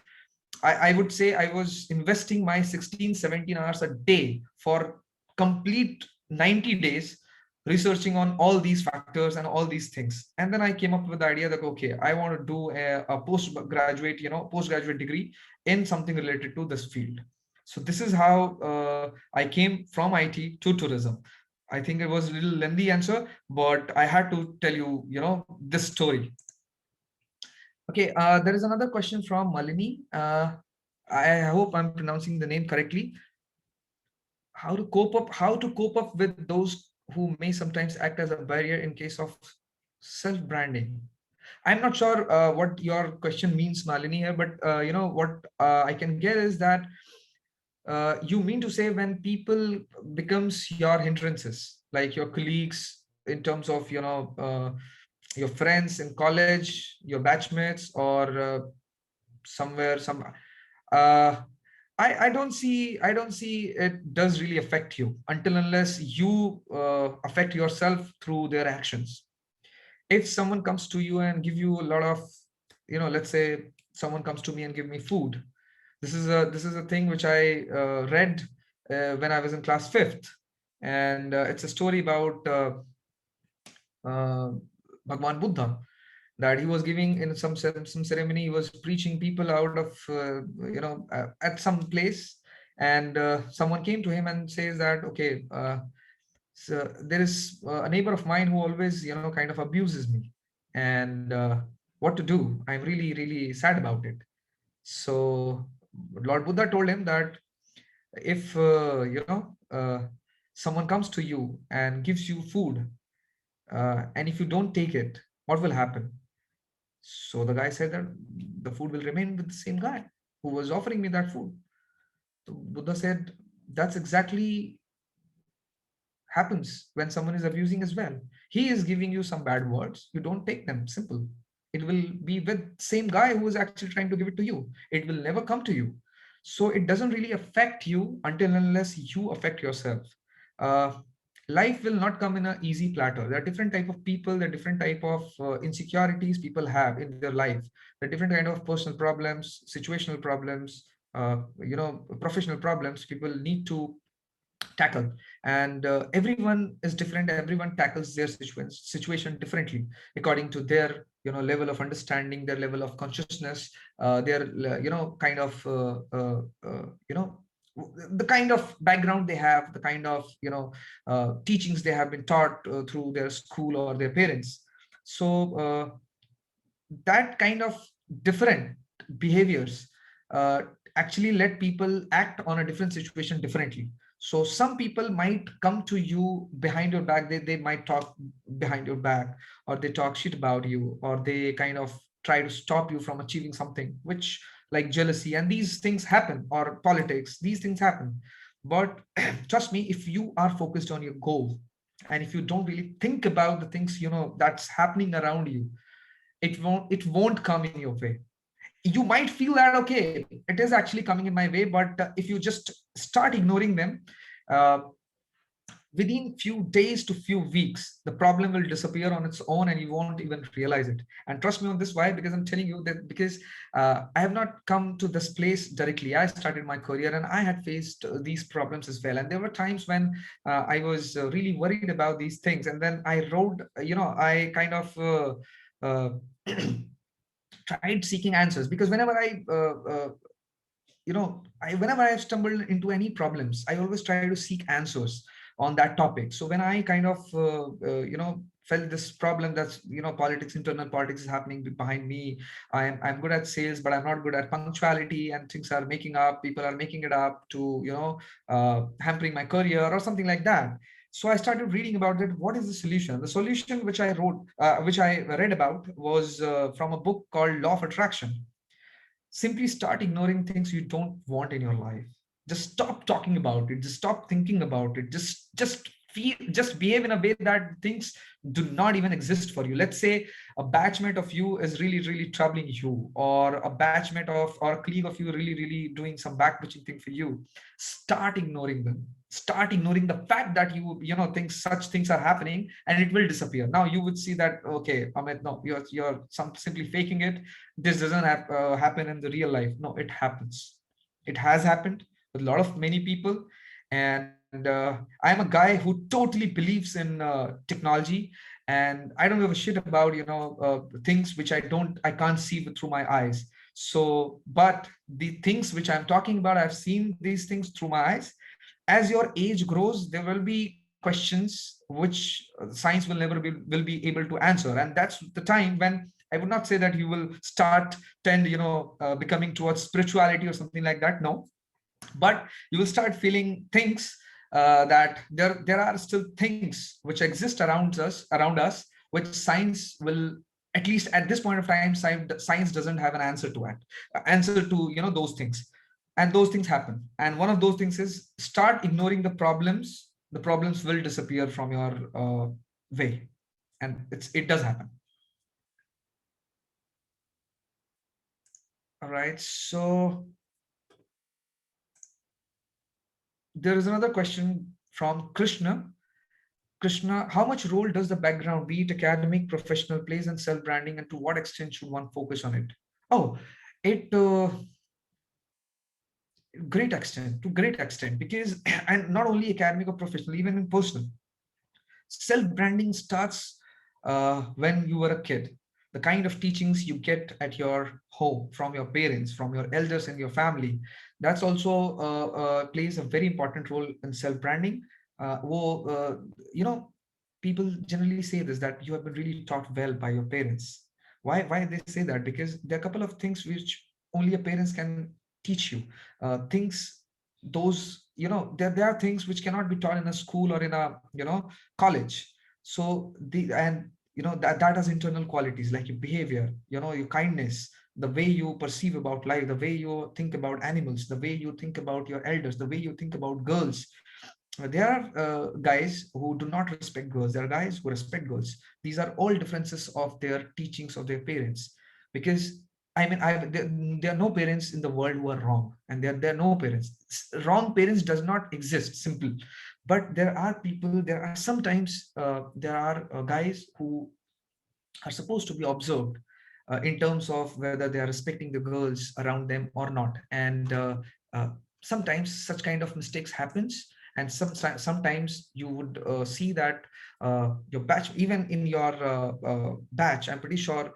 I would say I was investing my 16, 17 hours a day for complete 90 days, researching on all these factors and all these things. And then I came up with the idea that, okay, I want to do a postgraduate degree in something related to this field. So this is how I came from IT to tourism. I think it was a little lengthy answer, but I had to tell you, this story. Okay, there is another question from Malini. I hope I'm pronouncing the name correctly. How to cope up with those who may sometimes act as a barrier in case of self-branding. I'm not sure what your question means, Malini, here, but what I can get is that you mean to say when people becomes your hindrances, like your colleagues, in terms of, your friends in college, your batchmates, or somewhere, uh, I don't see it does really affect you until unless you affect yourself through their actions. If someone comes to you and give you a lot of, let's say someone comes to me and give me food. This is a thing which I read when I was in class fifth, and it's a story about uh, Bhagwan Buddha, that he was giving in some ceremony. He was preaching people out of at some place, and someone came to him and says that, okay, so there is a neighbor of mine who always kind of abuses me, and what to do? I'm really really sad about it. So Lord Buddha told him that if someone comes to you and gives you food, and if you don't take it, what will happen? So the guy said that the food will remain with the same guy who was offering me that food. So Buddha said, that's exactly happens when someone is abusing as well. He is giving you some bad words, you don't take them, simple. It will be with same guy who is actually trying to give it to you. It will never come to you. So it doesn't really affect you until unless you affect yourself. uh, Life will not come in an easy platter. There are different type of people, there are different type of insecurities people have in their life. There are different kind of personal problems, situational problems, professional problems people need to tackle. And everyone is different, everyone tackles their situation differently, according to their level of understanding, their level of consciousness, their kind of the kind of background they have, the kind of teachings they have been taught through their school or their parents. So that kind of different behaviors uh, actually let people act on a different situation differently. So some people might come to you behind your back, they might talk behind your back, or they talk shit about you, or they kind of try to stop you from achieving something, which, like jealousy and these things happen, or politics, these things happen. But trust me, if you are focused on your goal, and if you don't really think about the things that's happening around you, it won't come in your way. You might feel that, okay, it is actually coming in my way, but if you just start ignoring them, uh, within few days to few weeks, the problem will disappear on its own and you won't even realize it. And trust me on this. Why? Because I'm telling you that, because I have not come to this place directly. I started my career and I had faced these problems as well, and there were times when I was really worried about these things, and then I wrote, I kind of uh, tried seeking answers, because whenever whenever I stumbled into any problems, I always try to seek answers on that topic. So when I kind of felt this problem, that's politics, internal politics is happening behind me. I'm good at sales, but I'm not good at punctuality, and things are making up, people are making it up to hampering my career or something like that. So I started reading about it. What is the solution? The solution which I wrote, which I read about, was from a book called Law of Attraction. Simply start ignoring things you don't want in your life. Just stop talking about it, just stop thinking about it, just behave in a way that things do not even exist for you. Let's say a batchmate of you is really really troubling you, or a batchmate of, or a colleague of you really really doing some backbitching thing for you. Start ignoring them. Start ignoring the fact that think such things are happening, and it will disappear. Now you would see that, okay, Amit, no, you're simply faking it. This doesn't happen in the real life. No, it happens. It has happened with a lot of many people. And I'm a guy who totally believes in technology, and I don't give a shit about things which I can't see through my eyes. So but the things which I'm talking about, I've seen these things through my eyes. As your age grows, there will be questions which science will be able to answer, and that's the time when I would not say that you will start tend becoming towards spirituality or something like that. No, but you will start feeling things, that there are still things which exist around us, which science will, at least at this point of time, science doesn't have an answer to it, answer to those things. And those things happen, and one of those things is start ignoring the problems the problems will disappear from your way, and it does happen. All right, so there is another question from Krishna, how much role does the background, be it academic, professional, plays in self branding, and to what extent should one focus on it? Oh, it great extent, because and not only academic or professional, even in personal, self branding starts when you were a kid. The kind of teachings you get at your home from your parents, from your elders in your family, that's also plays a very important role in self branding. Well, you know, people generally say this, that you have been really taught well by your parents. Why they say that? Because there are a couple of things which only your parents can teach you. Things, those, there are things which cannot be taught in a school or in a college. So the and that has internal qualities like your behavior, your kindness, the way you perceive about life, the way you think about animals, the way you think about your elders, the way you think about girls. There are guys who do not respect girls, there are guys who respect girls. These are all differences of their teachings of their parents. Because there are no parents in the world who are wrong, and there are no parents. Wrong parents does not exist, simple. But there are people, there are sometimes there are guys who are supposed to be observed in terms of whether they are respecting the girls around them or not. And uh, sometimes such kind of mistakes happens. And sometimes you would see that your batch, even in your batch, I'm pretty sure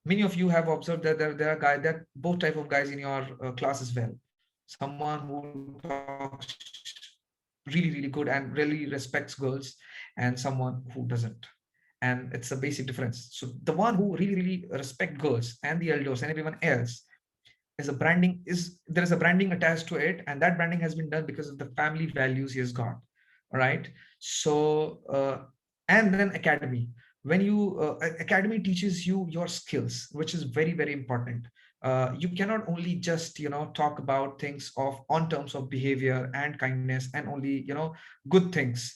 many of you have observed that there are both type of guys in your class as well. Someone who talks really really good and really respects girls, and someone who doesn't. And it's a basic difference. So the one who really respect girls and the elders and everyone else, there is a branding attached to it, and that branding has been done because of the family values he has got. All right. So and then academy, when you academy teaches you your skills, which is very important. You cannot only just talk about things of on terms of behavior and kindness and only good things.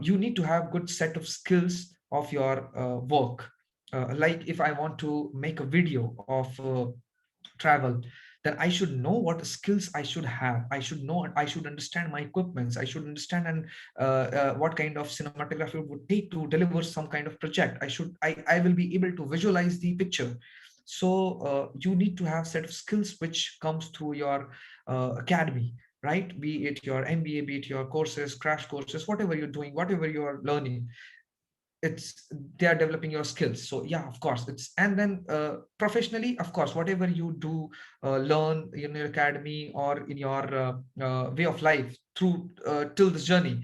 You need to have good set of skills of your work. Like if I want to make a video of travel, then I should know what skills I should have. I should understand my equipments. I should understand and what kind of cinematography it would take to deliver some kind of project. I will be able to visualize the picture. So you need to have set of skills which comes through your academy, right? Be it your MBA, be it your courses, crash courses, whatever you're doing, whatever you are learning, it's they are developing your skills. So yeah, of course it's. And then professionally, of course, whatever you do learn in your academy or in your way of life through till this journey,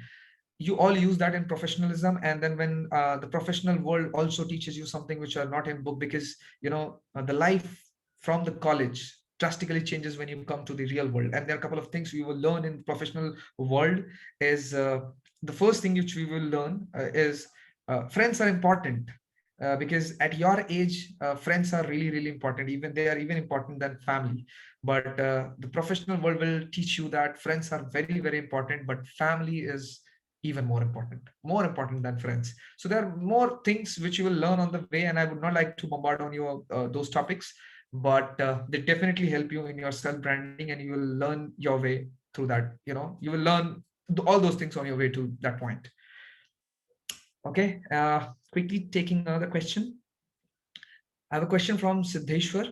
you all use that in professionalism. And then when the professional world also teaches you something which are not in book, because the life from the college drastically changes when you come to the real world. And there are a couple of things we will learn in professional world. Is the first thing which we will learn is friends are important. Because at your age, friends are really important. Even they are even important than family. But the professional world will teach you that friends are very important, but family is even more important than friends. So there are more things which you will learn on the way, and I would not like to bombard on you those topics, but they definitely help you in your self branding, and you will learn your way through that. You will learn all those things on your way to that point. Okay, quickly taking another question. I have a question from Siddheshwar.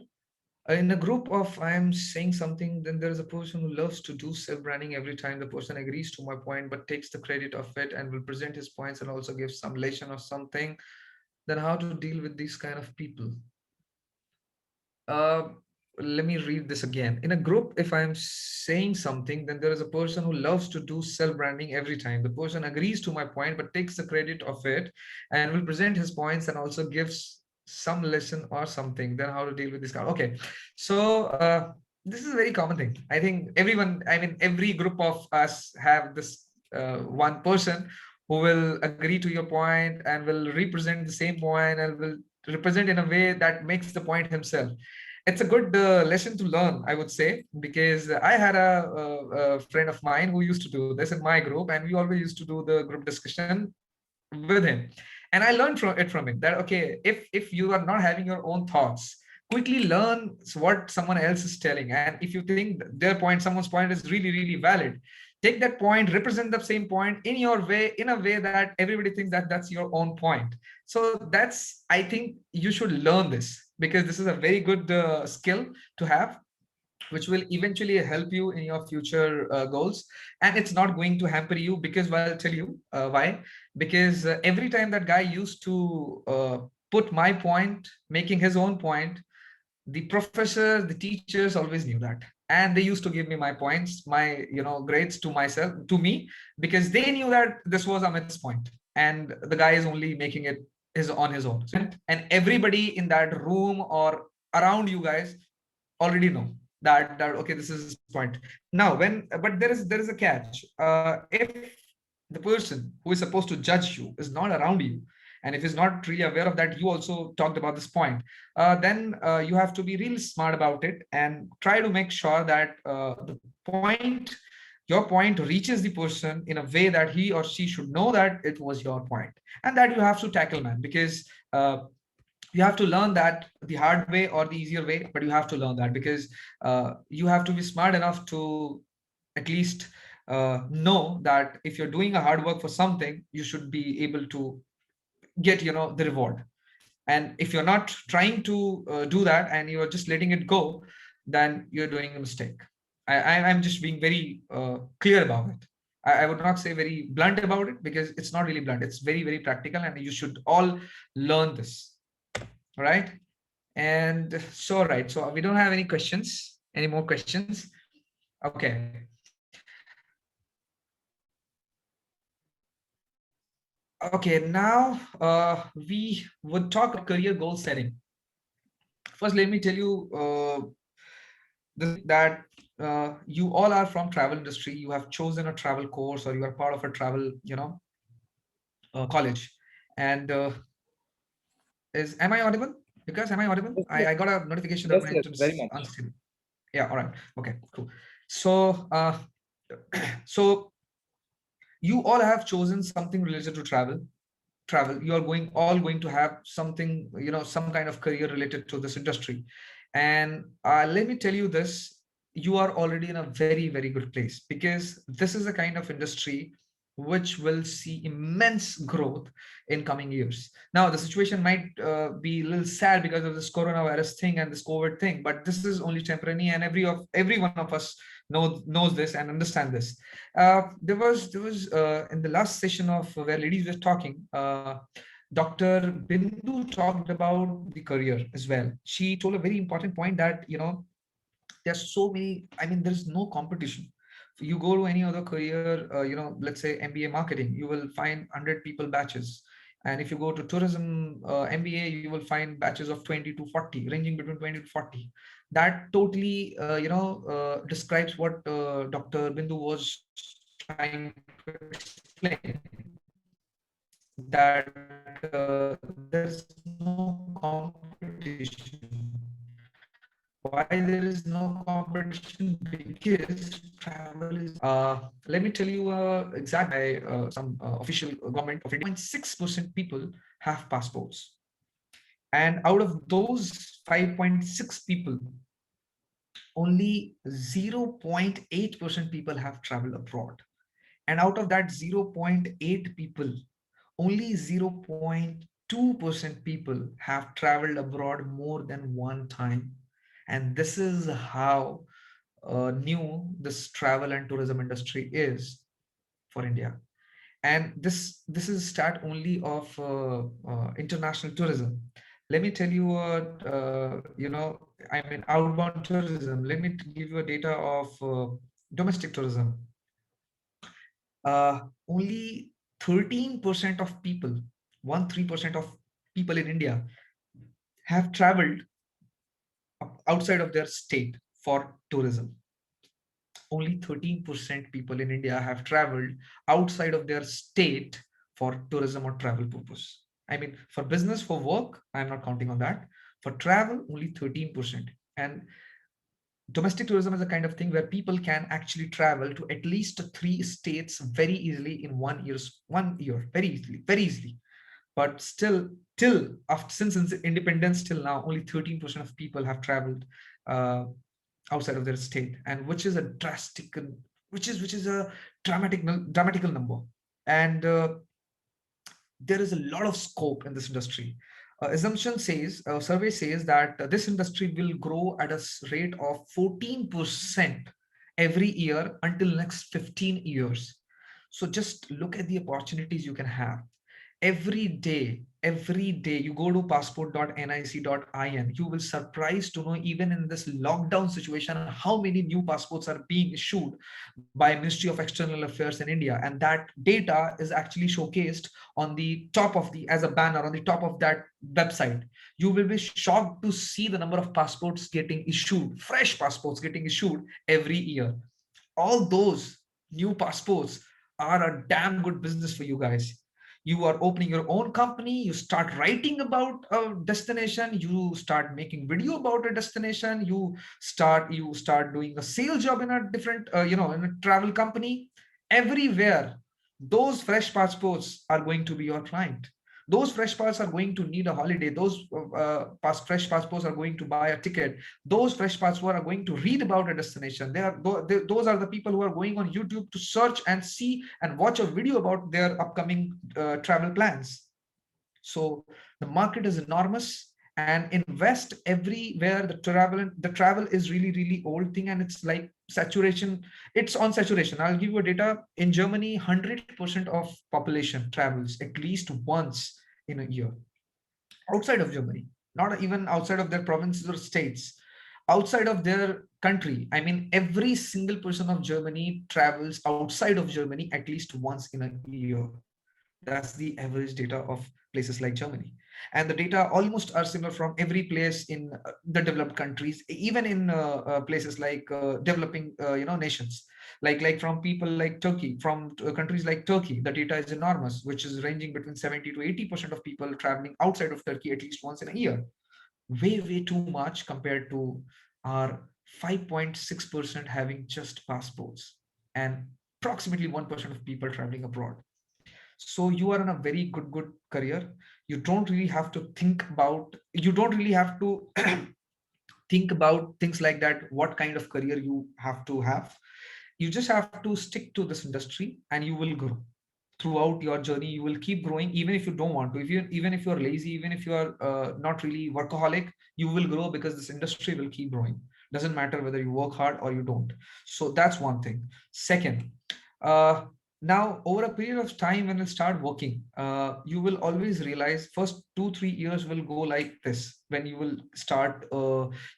In a group of I am saying something, then there is a person who loves to do self branding every time. The person agrees to my point but takes the credit of it and will present his points and also give some lesson or something. Then how to deal with these kind of people? uh, Let me read this again. In a group, if I'm saying something, then there is a person who loves to do self branding every time. The person agrees to my point but takes the credit of it and will present his points and also gives some lesson or something. Then how to deal with this guy? Okay, so this is a very common thing. I think everyone, I mean, every group of us have this one person who will agree to your point and will represent the same point and will represent in a way that makes the point himself. it's a good lesson to learn, I would say, because I had a friend of mine who used to do this in my group, and we always used to do the group discussion with him. And I learned from him that, okay, if you are not having your own thoughts, quickly learn what someone else is telling. And if you think their point, someone's point is really, really valid, take that point, represent the same point in your way, in a way that everybody thinks that that's your own point. So that's, I think you should learn this, because this is a very good skill to have, which will eventually help you in your future goals. And it's not going to hamper you, because, well, I'll tell you why. Because every time that guy used to put my point, making his own point, the professors, the teachers always knew that, and they used to give me my points, my grades to myself, to me, because they knew that this was Amit's point, and the guy is only making it his on his own. And everybody in that room or around you guys already know that okay, this is his point. Now but there is a catch. If the person who is supposed to judge you is not around you, and if he's not really aware of that, you also talked about this point, then you have to be really smart about it and try to make sure that your point reaches the person in a way that he or she should know that it was your point. And that you have to tackle, man, because you have to learn that the hard way or the easier way, but you have to learn that, because you have to be smart enough to at least know that if you're doing a hard work for something, you should be able to get the reward. And if you're not trying to do that, and you're just letting it go, then you're doing a mistake. I'm just being very clear about it. I would not say very blunt about it, because it's not really blunt, it's very, very practical, and you should all learn this. All right. And so, right, so we don't have any questions, any more questions. Okay. Okay, now we would talk about career goal setting. First, let me tell you that you all are from travel industry. You have chosen a travel course, or you are part of a travel, college. And am I audible? Because am I audible? Yes, yes. I got a notification that Yes, my yes, internet very is much. unstable. Yeah, all right. Okay, cool. So so you all have chosen something related to travel. You are all going to have something, some kind of career related to this industry. And let me tell you this, you are already in a very, very good place, because this is a kind of industry which will see immense growth in coming years. Now the situation might be a little sad because of this coronavirus thing and this COVID thing, but this is only temporary, and every one of us knows this and understand this. There was in the last session of where ladies were talking, Dr. Bindu talked about the career as well. She told a very important point that there's so many. I mean, there's no competition. You go to any other career, let's say MBA marketing, you will find 100 people batches. And if you go to tourism MBA, you will find batches of 20 to 40, ranging between 20 to 40. That totally, describes what Dr. Bindu was trying to explain, that there's no competition. Why there is no competition? Because travel is. Let me tell you exact by some official government of India. 6% people have passports, and out of those 5.6 people, only 0.8% people have traveled abroad. And out of that 0.8 people, only 0.2% people have traveled abroad more than one time. And this is how new this travel and tourism industry is for India. And this is start only of international tourism. Let me tell you what, I mean, outbound tourism. Let me give you a data of domestic tourism. Only 13% of people, 13% of people in India have traveled outside of their state for tourism. Only 13% people in India have traveled outside of their state for tourism or travel purpose. I mean, for business, for work, I'm not counting on that. For travel, only 13%. And domestic tourism is a kind of thing where people can actually travel to at least 3 states very easily in 1 year, very easily. But still, till after since independence till now, only 13% of people have traveled uh, outside of their state, and which is a drastic, which is a dramatical number. And there is a lot of scope in this industry. Survey says that this industry will grow at a rate of 14% every year until next 15 years. So just look at the opportunities you can have every day you go to passport.nic.in, you will surprised to know, even in this lockdown situation, how many new passports are being issued by Ministry of External Affairs in India. And that data is actually showcased on the top of the as a banner on the top of that website. You will be shocked to see the number of passports getting issued, fresh passports getting issued every year. All those new passports are a damn good business for you guys. You are opening your own company, you start writing about a destination, you start making video about a destination, you start doing a sales job in a different in a travel company. Everywhere those fresh passports are going to be your client. Those fresh passports are going to need a holiday. Those fresh passports are going to buy a ticket. Those fresh passports are going to read about a destination. Those are the people who are going on YouTube to search and see and watch a video about their upcoming travel plans. So the market is enormous, and invest everywhere. The travel is really old thing, and it's like saturation. It's on saturation. I'll give you a data. In Germany, 100% of population travels at least once in a year. Outside of Germany, not even outside of their provinces or states, outside of their country, I mean, every single person of Germany travels outside of Germany at least once in a year. That's the average data of places like Germany. And the data almost are similar from every place in the developed countries, even in places like developing nations, like from people like Turkey, from countries like Turkey. The data is enormous, which is ranging between 70 to 80% of people traveling outside of Turkey at least once in a year. Way too much compared to our 5.6% having just passports, and approximately 1% of people traveling abroad. So you are in a very good career. You don't really have to think about things like that, what kind of career you have to have. You just have to stick to this industry and you will grow. Throughout your journey you will keep growing, even if you don't want to. Even if you're lazy, even if you are not really workaholic, you will grow, because this industry will keep growing. Doesn't matter whether you work hard or you don't. So that's one thing. Second, uh, now over a period of time when you start working, you will always realize first 2-3 years will go like this, when you will start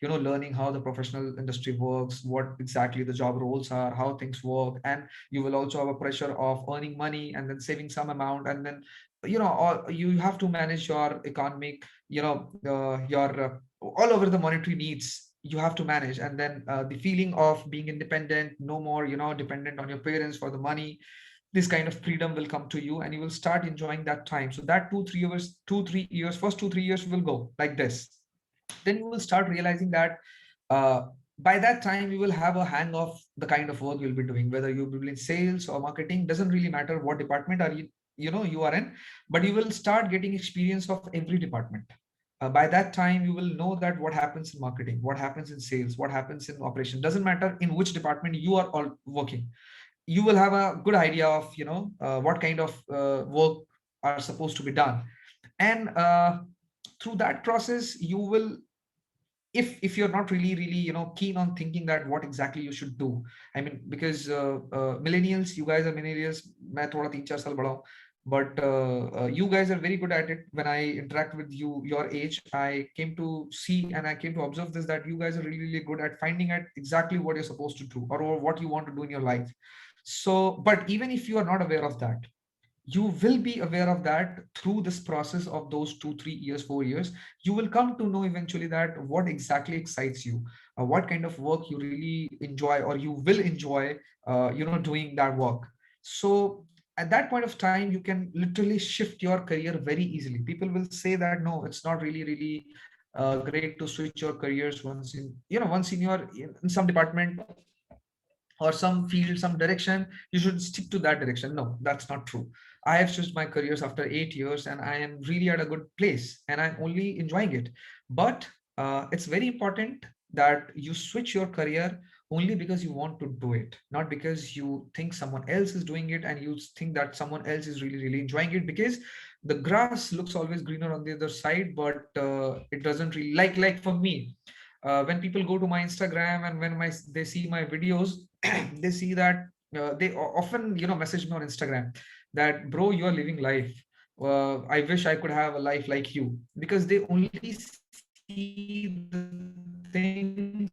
learning how the professional industry works, what exactly the job roles are, how things work. And you will also have a pressure of earning money and then saving some amount, and then or you have to manage your economic, your all over the monetary needs you have to manage. And then the feeling of being independent, no more dependent on your parents for the money, this kind of freedom will come to you, and you will start enjoying that time. So that 2-3 years, first 2-3 years will go like this. Then you will start realizing that uh, by that time you will have a hang of the kind of work you'll be doing, whether you will be in sales or marketing, doesn't really matter what department are you are in, but you will start getting experience of every department. By that time you will know that what happens in marketing, what happens in sales, what happens in operation, doesn't matter in which department you are all working. You will have a good idea of what kind of work are supposed to be done. And through that process you will, if you're not really keen on thinking that what exactly you should do. I mean, because millennials, you guys are millennials, मैं थोड़ा 3-4 साल बड़ा हूँ, but you guys are very good at it. When I interact with you your age, I came to see and I came to observe this, that you guys are really good at finding out exactly what you're supposed to do, or what you want to do in your life. So but even if you are not aware of that, you will be aware of that through this process of those 2-3 years, 4 years. You will come to know eventually that what exactly excites you, what kind of work you really enjoy, or you will enjoy doing that work. So at that point of time you can literally shift your career very easily. People will say that no, it's not really great to switch your careers once in, once in your in some department or some field, some direction, you should stick to that direction. No, that's not true. I have switched my careers after 8 years, and I am really at a good place, and I'm only enjoying it. But it's very important that you switch your career only because you want to do it, not because you think someone else is doing it and you think that someone else is really, really enjoying it. Because the grass looks always greener on the other side, but it doesn't really, like for me, when people go to my Instagram and when they see my videos, they see that they often message me on Instagram that, bro, you are living life. I wish I could have a life like you, because they only see the things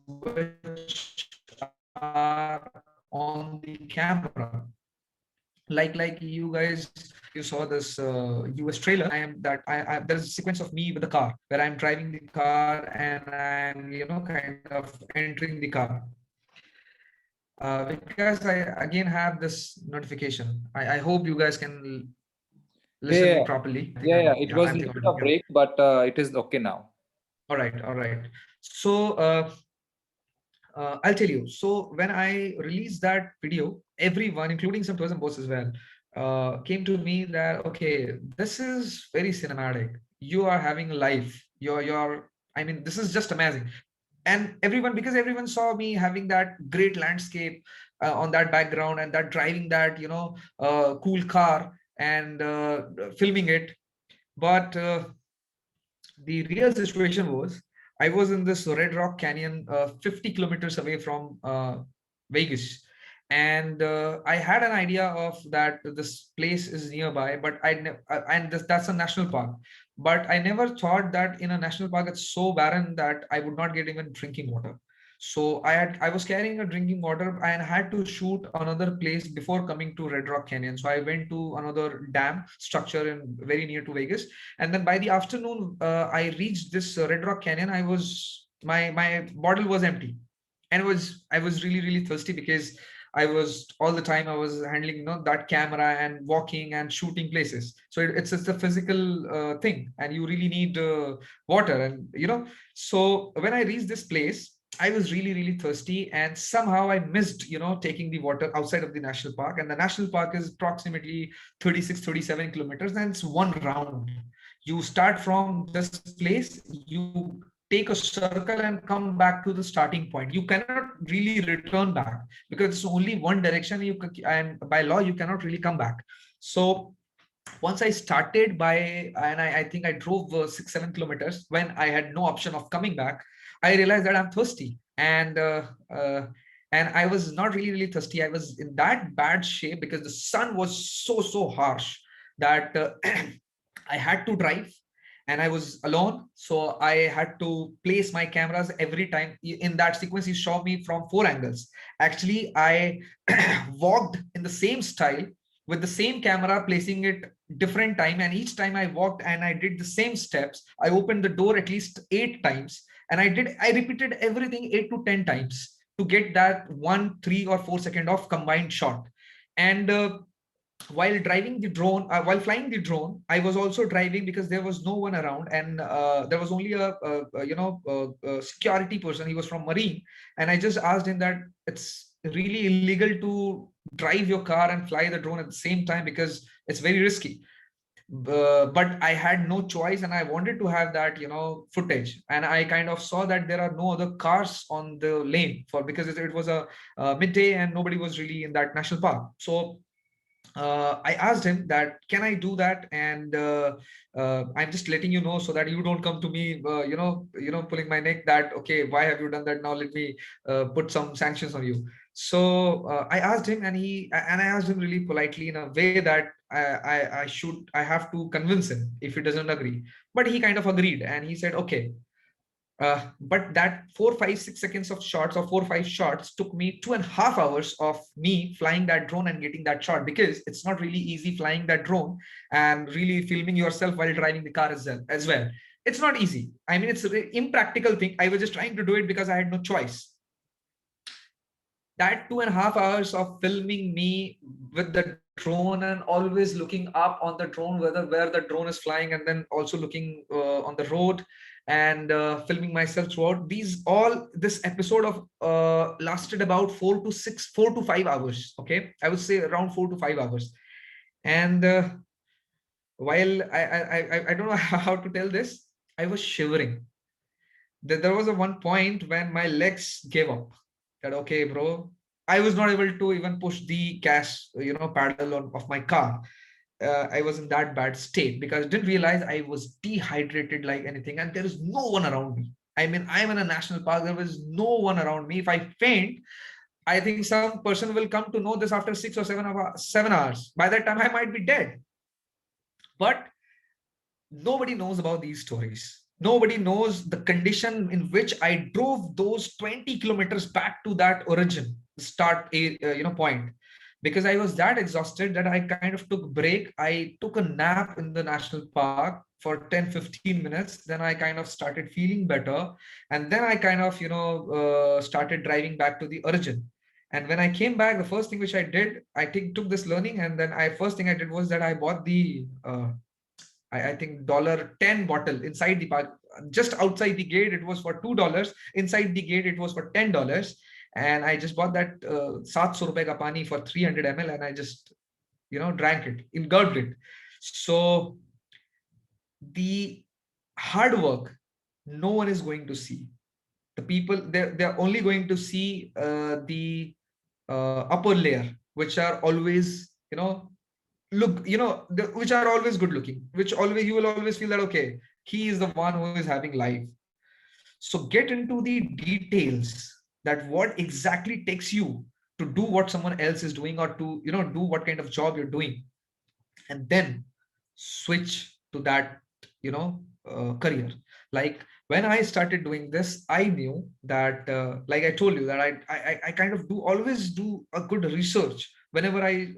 which are on the camera. Like you guys, you saw this US trailer. There's a sequence of me with the car where I'm driving the car and I'm kind of entering the car, because I again have this notification. I hope you guys can listen me Yeah, properly. I think yeah, I'm, yeah. It yeah, was I a think little bit I'm, of yeah. break, but it is okay now. All right, all right. So I'll tell you. So when I released that video, everyone, including some tourism boss as well, came to me that, okay, this is very cinematic. You are having a life. You're. I mean, this is just amazing. And everyone, because everyone saw me having that great landscape on that background, and that driving that cool car, and filming it. But the real situation was, I was in this Red Rock Canyon, 50 kilometers away from Vegas. And I had an idea of that this place is nearby, but that's a national park. But I never thought that in a national park it's so barren that I would not get even drinking water. So I was carrying a drinking water and had to shoot another place before coming to Red Rock Canyon. So I went to another dam structure in very near to Vegas, and then by the afternoon I reached this Red Rock Canyon. My bottle was empty, and I was really, really thirsty, because I was all the time I was handling that camera and walking and shooting places. So it's just a physical thing, and you really need water. And so when I reached this place, I was really, really thirsty, and somehow I missed taking the water outside of the national park. And the national park is approximately 36-37 kilometers, and it's one round. You start from this place, you take a circle and come back to the starting point. You cannot really return back, because it's only one direction. And by law you cannot really come back. So once I started and I think I drove 6-7 kilometers, when I had no option of coming back, I realized that I'm thirsty. And I was not really, really thirsty. I was in that bad shape because the sun was so harsh that I had to drive, and I was alone. So I had to place my cameras every time. In that sequence, you saw me from 4 angles. Actually, I walked in the same style with the same camera, placing it different time. And each time I walked and I did the same steps, I opened the door at least 8 times. And I repeated everything 8 to 10 times to get that 1, 3 or 4 second of combined shot. And while driving the drone, while flying the drone, I was also driving, because there was no one around, and there was only a security person. He was from Marine, and I just asked him that it's really illegal to drive your car and fly the drone at the same time, because it's very risky. But I had no choice, and I wanted to have that footage. And I kind of saw that there are no other cars on the lane, because it was a midday and nobody was really in that national park. So I asked him that, can I do that? And I'm just letting you know, so that you don't come to me, pulling my neck that, okay, why have you done that? Now let me put some sanctions on you. So I asked him, and I asked him really politely, in a way that I have to convince him if he doesn't agree. But he kind of agreed, and he said, okay. But that 4, 5, 6 seconds of shots, or 4, 5 shots, took me 2.5 hours of me flying that drone and getting that shot, because it's not really easy flying that drone and really filming yourself while driving the car as well. It's not easy. I mean, it's an impractical thing. I was just trying to do it because I had no choice. That 2.5 hours of filming me with the drone, and always looking up on the drone, where the drone is flying, and then also looking on the road and filming myself throughout. This episode of lasted about 4 to 5 hours. Okay, I would say around 4 to 5 hours. And while I don't know how to tell this, I was shivering. There was a one point when my legs gave up. That okay, bro. I was not able to even push the gas, pedal of my car. I was in that bad state because I didn't realize I was dehydrated like anything, and there is no one around me. I mean, I'm in a national park. There was no one around me. If I faint, I think some person will come to know this after 6 or 7 hours. By that time, I might be dead. But nobody knows about these stories. Nobody knows the condition in which I drove those 20 kilometers back to that origin point, because I was that exhausted that I kind of took break. I took a nap in the national park for 10-15 minutes. Then I kind of started feeling better, and then I kind of started driving back to the origin. And when I came back, the first thing which I did, took this learning, and then first thing I did was that I bought the I think $10 bottle inside the park. Just outside the gate it was for $2. Inside the gate it was for $10. And I just bought that 700 rupees ka pani for 300 ml, and I just drank it, engulfed it. So the hard work no one is going to see. The people, they're only going to see the upper layer, which are always which are always good looking, which always you will always feel that okay, he is the one who is having life. So get into the details, that what exactly takes you to do what someone else is doing, or to do what kind of job you're doing, and then switch to that career. Like when I started doing this, I knew that like I told you that I kind of always do a good research whenever I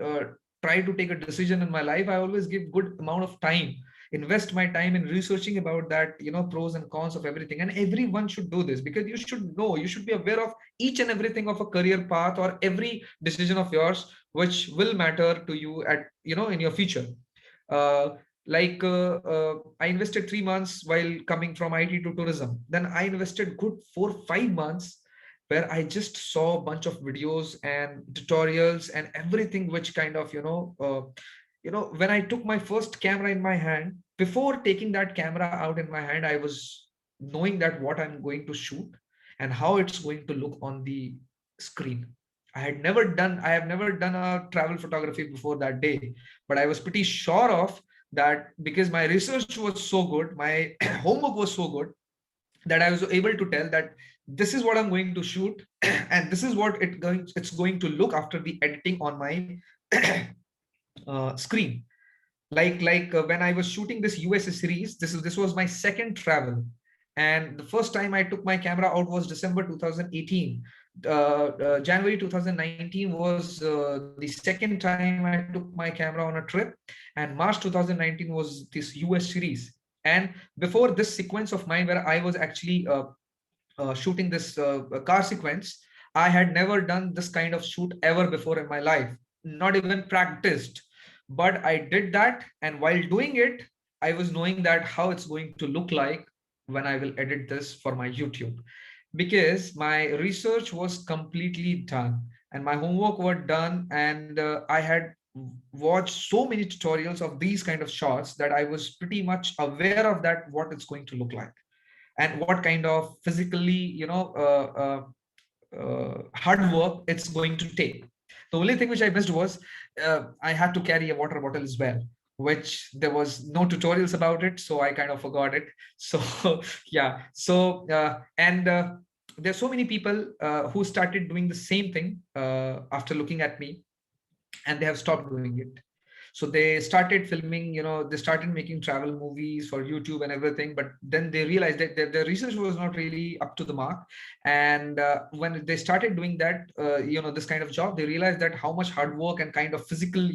try to take a decision in my life. I always give good amount of time, invest my time in researching about that, pros and cons of everything. And everyone should do this, because you should know, you should be aware of each and everything of a career path, or every decision of yours which will matter to you at in your future. uh, I invested 3 months while coming from IT to tourism. Then I invested good 4 5 months where I just saw a bunch of videos and tutorials and everything, which kind of when I took my first camera in my hand, before taking that camera out in my hand, I was knowing that what I'm going to shoot and how it's going to look on the screen. I have never done a travel photography before that day, but I was pretty sure of that, because my research was so good, my homework was so good, that I was able to tell that this is what I'm going to shoot and this is what it's going to look after the editing on my screen. When I was shooting this USA series, this was my second travel, and the first time I took my camera out was December 2018. January 2019 was the second time I took my camera on a trip, and March 2019 was this US series. And before this sequence of mine, where I was actually shooting this car sequence, I had never done this kind of shoot ever before in my life, not even practiced. But I did that, and while doing it, I was knowing that how it's going to look like when I will edit this for my YouTube, because my research was completely done and my homework was done, and I had watched so many tutorials of these kind of shots that I was pretty much aware of that, what it's going to look like and what kind of physically hard work it's going to take. The only thing which I missed was I had to carry a water bottle as well, which there was no tutorials about it, so I kind of forgot it. So yeah, so and there's so many people who started doing the same thing after looking at me, and they have stopped doing it. So they started filming, they started making travel movies for YouTube and everything, but then they realized that their research was not really up to the mark. And when they started doing that, this kind of job, they realized that how much hard work and kind of physical,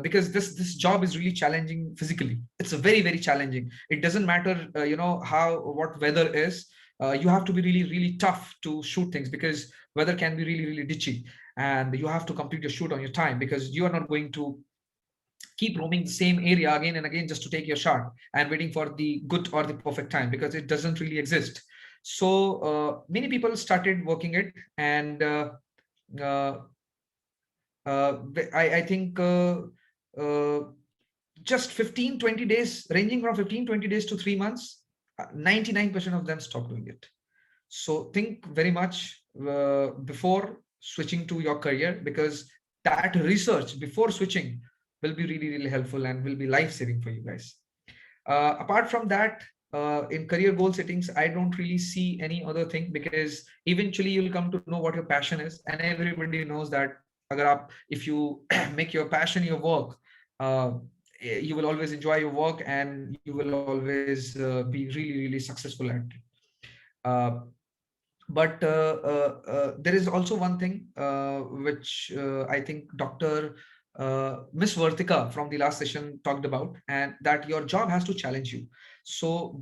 because this job is really challenging physically. It's a very, very challenging. It doesn't matter, what weather is. You have to be really, really tough to shoot things, because weather can be really, really ditchy, and you have to complete your shoot on your time, because you are not going to keep roaming the same area again and again just to take your shot and waiting for the good or the perfect time, because it doesn't really exist. So many people started working it, and uh, I think uh, just 15-20 days, ranging from 15-20 days to 3 months, 99% of them stop doing it. So think very much before switching to your career, because that research before switching will be really, really helpful and will be life-saving for you guys. Apart from that, in career goal settings, I don't really see any other thing, because eventually you'll come to know what your passion is, and everybody knows that if you make your passion your work, uh, you will always enjoy your work and you will always be really, really successful at it. Uh, but there is also one thing which I think Dr. Miss Vartika from the last session talked about, and that your job has to challenge you. So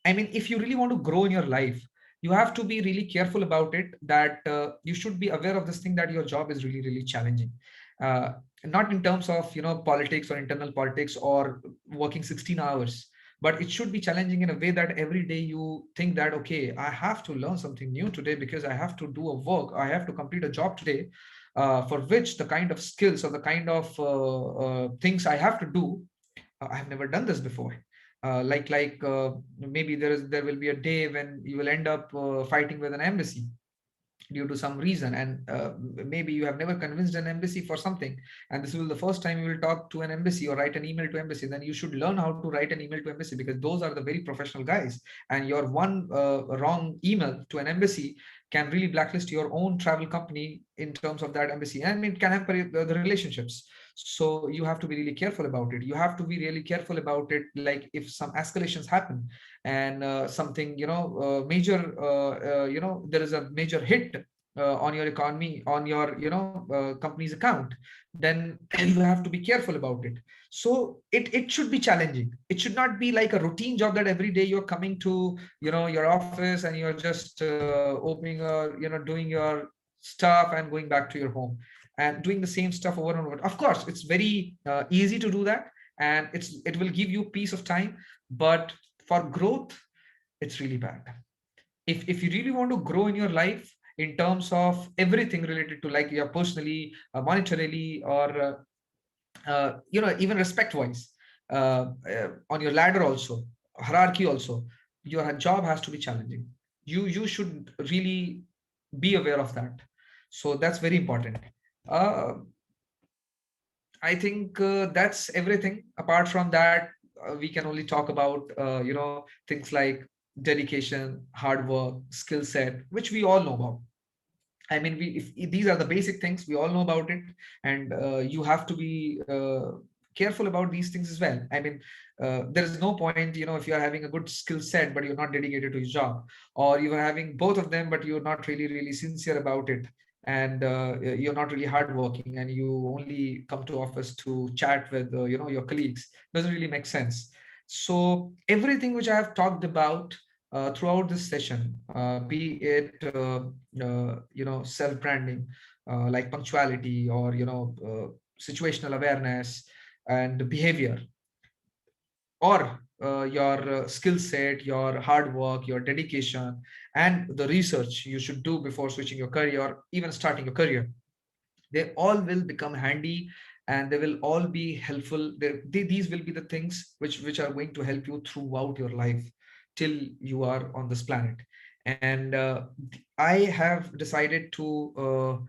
I mean, if you really want to grow in your life, you have to be really careful about it, that you should be aware of this thing, that your job is really, really challenging. Uh, Not in terms of, politics or internal politics or working 16 hours, but it should be challenging in a way that every day you think that, okay, I have to learn something new today, because I have to do a work, I have to complete a job today, for which the kind of skills or the kind of things I have to do, I have never done this before. Maybe there will be a day when you will end up fighting with an embassy due to some reason, and maybe you have never convinced an embassy for something, and this will be the first time you will talk to an embassy or write an email to embassy. Then you should learn how to write an email to embassy, because those are the very professional guys, and your one wrong email to an embassy can really blacklist your own travel company in terms of that embassy, and it can hamper the relationships. So you have to be really careful about it. You have to be really careful about it, like if some escalations happen, and something, major, there is a major hit on your economy, on your, company's account, then you have to be careful about it. So it should be challenging. It should not be like a routine job that every day you're coming to, your office, and you're just opening or, doing your stuff and going back to your home and doing the same stuff over and over. Of course, it's very easy to do that, and it will give you peace of time, but for growth, it's really bad. If you really want to grow in your life in terms of everything related to, like, your personally, monetarily, or even respect wise, on your ladder also, hierarchy also, your job has to be challenging. You should really be aware of that. So that's very important. uh, I think that's everything. Apart from that, we can only talk about things like dedication, hard work, skill set, which we all know about. I mean, if these are the basic things, we all know about it, and you have to be careful about these things as well. I mean, there is no point, if you are having a good skill set but you're not dedicated to your job, or you are having both of them but you're not really, really sincere about it, and you're not really hardworking, and you only come to office to chat with your colleagues. Doesn't really make sense. So everything which I have talked about throughout this session, be it self branding, like punctuality, or situational awareness and behavior, or your skill set, your hard work, your dedication, and the research you should do before switching your career or even starting your career, they all will become handy, and they will all be helpful. These will be the things which are going to help you throughout your life till you are on this planet. And I have decided to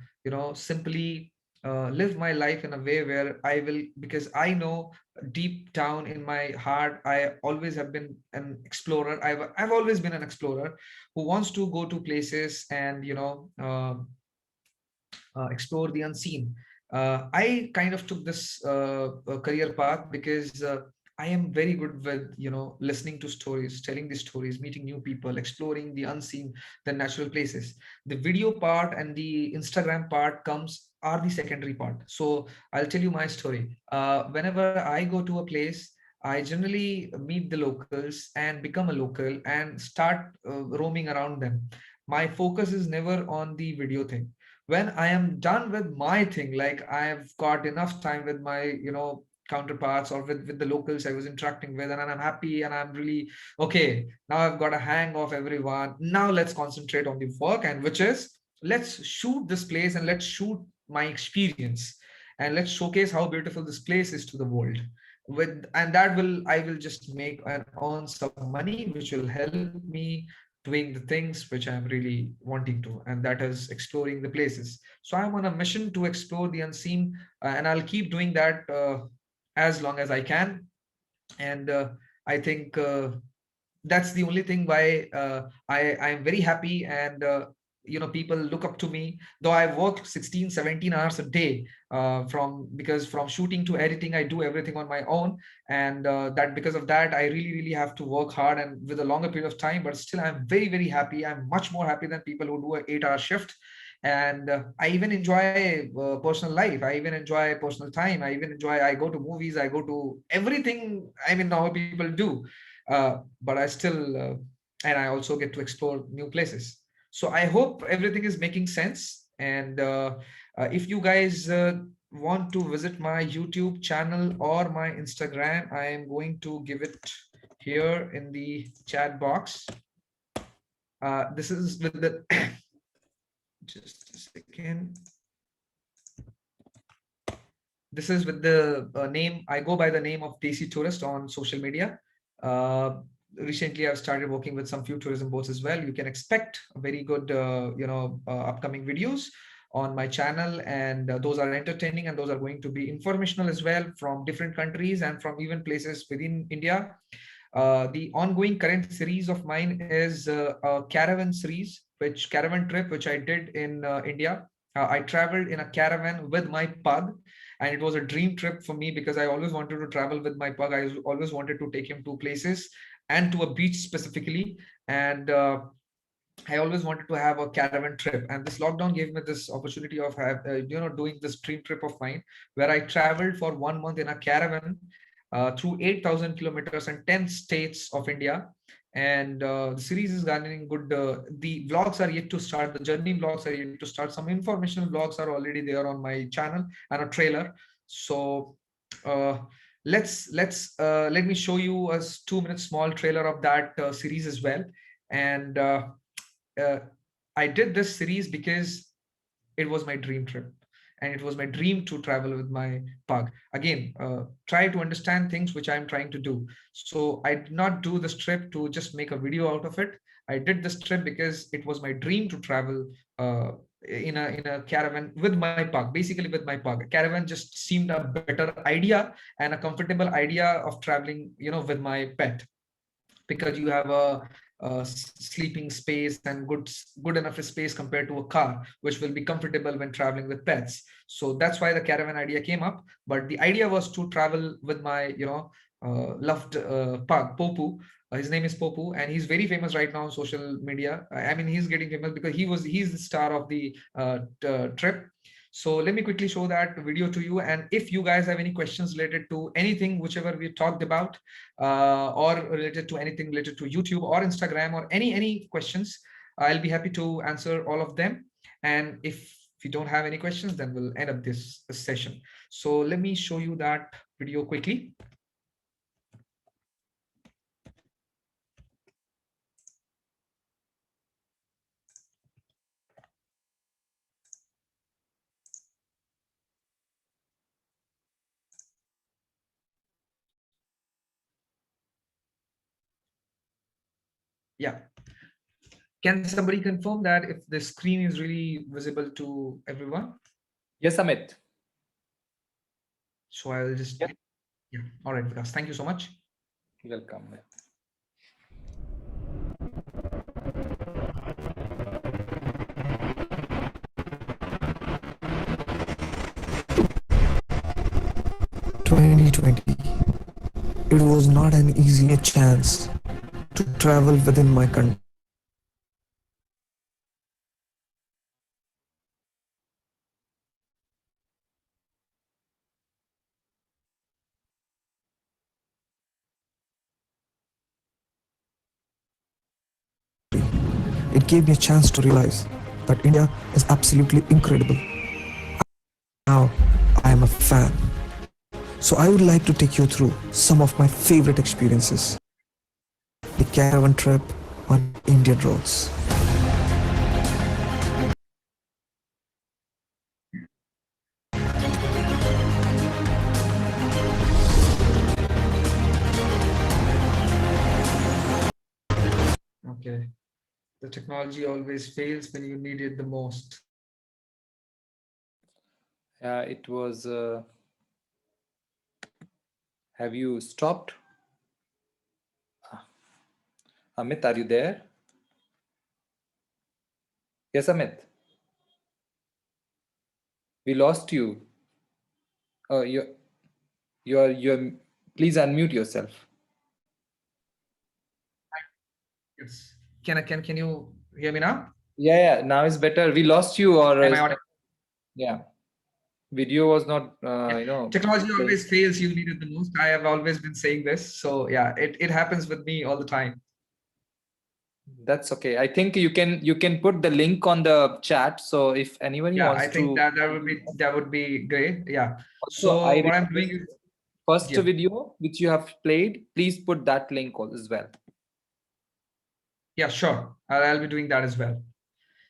simply live my life in a way where I will, because I know deep down in my heart, I always have been an explorer. I've always been an explorer who wants to go to places and explore the unseen. I kind of took this career path because I am very good with listening to stories, telling the stories, meeting new people, exploring the unseen, the natural places. The video part and the Instagram part are the secondary part. So I'll tell you my story. Whenever I go to a place, I generally meet the locals and become a local and start roaming around them. My focus is never on the video thing. When I am done with my thing, like I've got enough time with my counterparts or with the locals I was interacting with, and I'm happy and I'm really okay. Now I've got a hang of everyone. Now let's concentrate on the work, and which is let's shoot this place and let's shoot my experience and let's showcase how beautiful this place is to the world. With and that will I will just make and earn some money, which will help me doing the things which I'm really wanting to, and that is exploring the places. So I'm on a mission to explore the unseen, and I'll keep doing that as long as I can. And I think that's the only thing why I'm very happy, and people look up to me, though I work 16 17 hours a day, because from shooting to editing I do everything on my own. And that because of that I really have to work hard and with a longer period of time, but still I'm very happy. I'm much more happy than people who do an 8-hour shift. And I even enjoy personal life, I even enjoy personal time, I go to movies, I go to everything, I mean normal people do. But I still and I also get to explore new places. So I hope everything is making sense. And if you guys want to visit my YouTube channel or my Instagram, I am going to give it here in the chat box. This is with the just a second. This is with the name, I go by the name of Desi Tourist on social media. Recently I've started working with some few tourism boards as well. You can expect a very good upcoming videos on my channel, and those are entertaining and those are going to be informational as well, from different countries and from even places within India. The ongoing current series of mine is a caravan series, which caravan trip which I did in India. I traveled in a caravan with my pug, and it was a dream trip for me because I always wanted to travel with my pug. I always wanted to take him to places and to a beach specifically, and I always wanted to have a caravan trip. And this lockdown gave me this opportunity of doing this dream trip of mine, where I traveled for 1 month in a caravan through 8,000 kilometers and 10 states of India. And the series is garnering good. The vlogs are yet to start. The journey vlogs are yet to start. Some informational vlogs are already there on my channel and a trailer. So let me show you a 2-minute small trailer of that series as well. And I did this series because it was my dream trip, and it was my dream to travel with my pug. Again, try to understand things which I'm trying to do. So I did not do this trip to just make a video out of it. I did this trip because it was my dream to travel in a caravan with my pug, basically with my pug. A caravan just seemed a better idea and a comfortable idea of traveling, with my pet, because you have a sleeping space and good enough space compared to a car, which will be comfortable when traveling with pets. So that's why the caravan idea came up. But the idea was to travel with my loved pug Popu. His name is Popu, and he's very famous right now on social media. I mean, he's getting famous because he's the star of the trip. So let me quickly show that video to you. And if you guys have any questions related to anything, whichever we talked about, or related to anything related to YouTube or Instagram, or any questions, I'll be happy to answer all of them. And if you don't have any questions, then we'll end up this session. So let me show you that video quickly. Yeah. Can somebody confirm that if the screen is really visible to everyone? Yes, Amit. So I'll just, yeah. All right, Vikas, thank you so much. Welcome. It was not an easy chance to travel within my country. It gave me a chance to realize that India is absolutely incredible. Now I am a fan. So I would like to take you through some of my favorite experiences. The caravan trip on Indian roads. Okay. The technology always fails when you need it the most. It was. Have you stopped? Amit, are you there? Yes, Amit. We lost you. You're. Please unmute yourself. Yes. Can you hear me now? Yeah. Now it's better. We lost you, or Am I audible? yeah. Video was not. Technology playing. always fails you need it the most. I have always been saying this. So yeah, it happens with me all the time. That's okay. I think you can put the link on the chat. So if anyone Yeah, wants I think to. that would be great. Yeah. Also, So I what I'm doing request is, first yeah, video which you have played, please put that link as well. yeah, sure. I'll be doing that as well.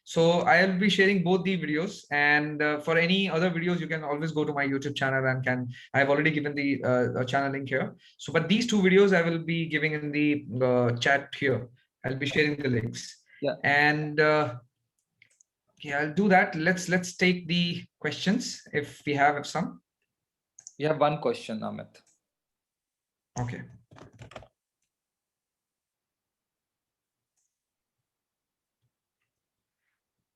So I'll be sharing both the videos, and for any other videos, you can always go to my YouTube channel and I've already given the channel link here. So, but these two videos I will be giving in the chat here. I'll be sharing the links, Yeah. and yeah, I'll do that. Let's take the questions if we have some. You have one question, Amit. Okay.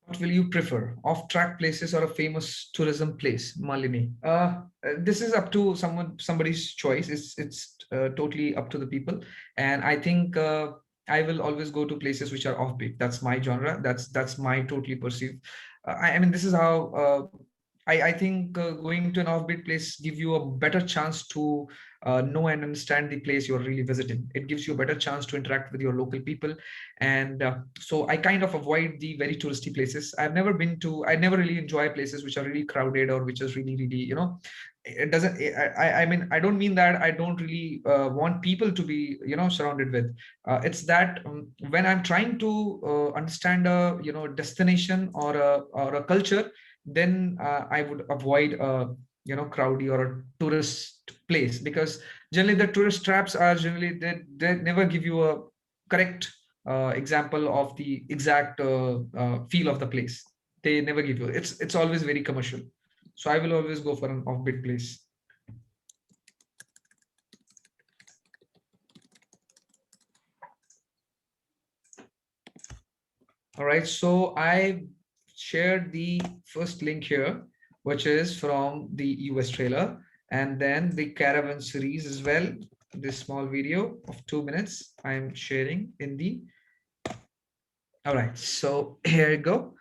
What will you prefer, off-track places or a famous tourism place, Malini? This is up to somebody's choice. It's totally up to the people, and I think I will always go to places which are offbeat. That's my genre. That's my totally perceived. I mean, this is how I think going to an offbeat place give you a better chance to know and understand the place you're really visiting. It gives you a better chance to interact with your local people, and so I kind of avoid the very touristy places. I never really enjoy places which are really crowded or which is really, it doesn't, I mean, I don't mean that I don't really want people to be, surrounded with. It's that when I'm trying to understand a, destination or a culture, then I would avoid a, crowdy or a tourist place, because generally the tourist traps are generally, they never give you a correct example of the exact feel of the place. They never give you. It's always very commercial. So I will always go for an offbeat place. All right. So I shared the first link here, which is from the US trailer, and then the caravan series as well. This small video of 2 minutes I'm sharing in the. All right. So here you go.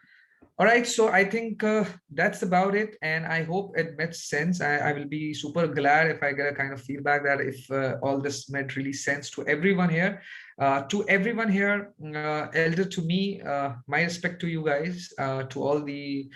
All right, so I think that's about it, and I hope it made sense. I will be super glad if I get a kind of feedback that if all this made really sense to everyone here. To everyone here, elder to me, my respect to you guys, to all the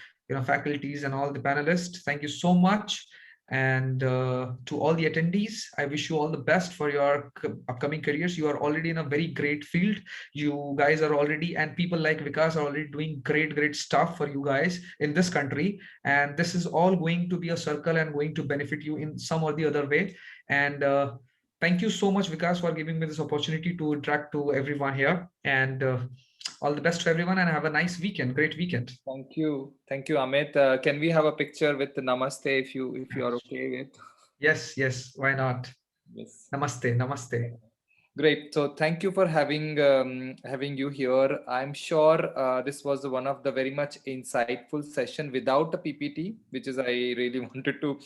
faculties and all the panelists. Thank you so much. And to all the attendees, I wish you all the best for your upcoming careers. You are already in a very great field. You guys are already, and people like Vikas are already doing great stuff for you guys in this country. And this is all going to be a circle and going to benefit you in some or the other way. And thank you so much, Vikas, for giving me this opportunity to interact to everyone here. And all the best to everyone, and have a nice weekend. Great weekend. Thank you, Amit. Can we have a picture with the namaste if you are okay with? Yes, why not? Yes. Namaste. Great. So thank you for having you here. I'm sure this was one of the very much insightful session without a PPT, which is I really wanted to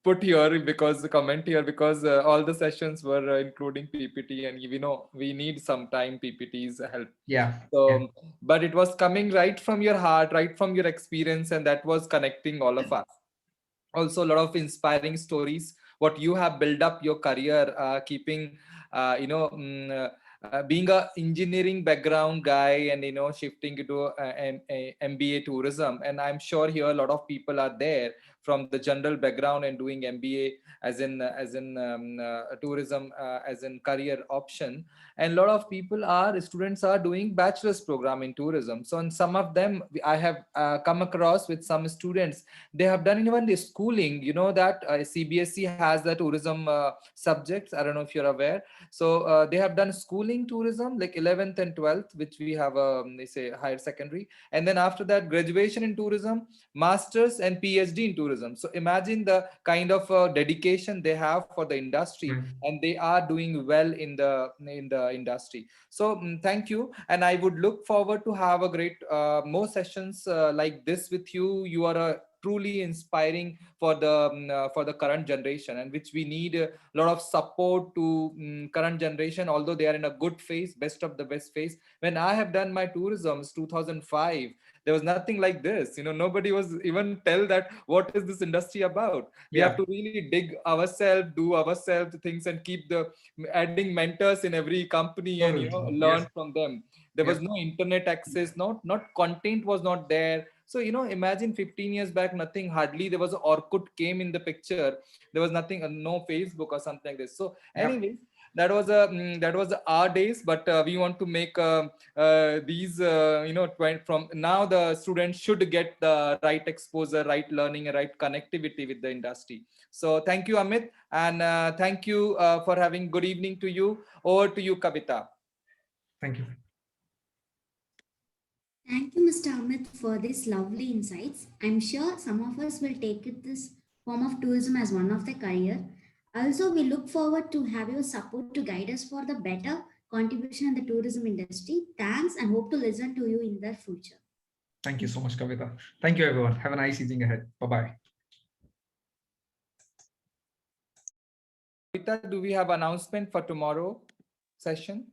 put here because the comment here, because all the sessions were including PPT, and we need sometime PPTs help. Yeah. So, but it was coming right from your heart, right from your experience, and that was connecting all of us. Also, a lot of inspiring stories. What you have built up your career, keeping, being a engineering background guy, and shifting into MBA tourism. And I'm sure here a lot of people are there from the general background and doing MBA as in tourism as in career option, and a lot of students are doing bachelor's program in tourism. So in some of them I have come across with some students, they have done even the schooling, you know that CBSE has the tourism subjects. I don't know if you're aware. So they have done schooling tourism like 11th and 12th, which we have they say higher secondary, and then after that graduation in tourism, masters and PhD in tourism. So imagine the kind of dedication they have for the industry, and they are doing well in the industry. So thank you, and I would look forward to have a great more sessions like this with you. You are a truly inspiring for the current generation, and which we need a lot of support to current generation, although they are in a good phase, best of the best phase. When I have done my tourism 2005, there was nothing like this, you know, nobody was even tell that what is this industry about. We have to really dig ourselves, do ourselves things, and keep the adding mentors in every company, and learn from them. There was no internet access, not content was not there. So imagine 15 years back, nothing, hardly there was Orkut came in the picture. There was nothing, no Facebook or something like this. So anyways, that was our days, but we want to make these from now the students should get the right exposure, right learning, and right connectivity with the industry. So thank you, Amit, and thank you for having. Good evening to you. Over to you, Kavita. Thank you. Thank you, Mr. Amit, for these lovely insights. I'm sure some of us will take this form of tourism as one of their career. Also, we look forward to have your support to guide us for the better contribution in the tourism industry. Thanks, and hope to listen to you in the future. Thank you so much, Kavita. Thank you, everyone. Have a nice evening ahead. Bye-bye. Kavita, do we have announcement for tomorrow session?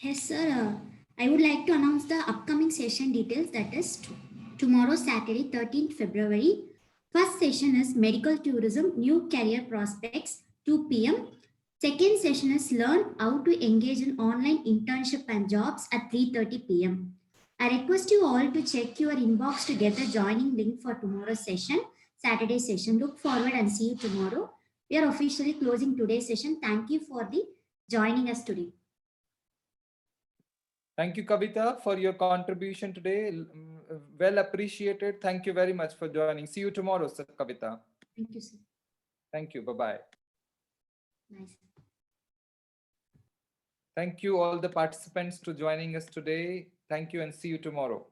Yes, sir. I would like to announce the upcoming session details. That is tomorrow, Saturday, 13th February. First session is Medical Tourism, New Career Prospects, 2 p.m. Second session is Learn How to Engage in Online Internship and Jobs at 3:30 p.m. I request you all to check your inbox to get the joining link for tomorrow's session, Saturday session. Look forward and see you tomorrow. We are officially closing today's session. Thank you for joining us today. Thank you, Kavita, for your contribution today. Well appreciated. Thank you very much for joining. See you tomorrow, sir, Kavita. Thank you, sir. Thank you. Bye-bye. Nice. Thank you all the participants to joining us today. Thank you, and see you tomorrow.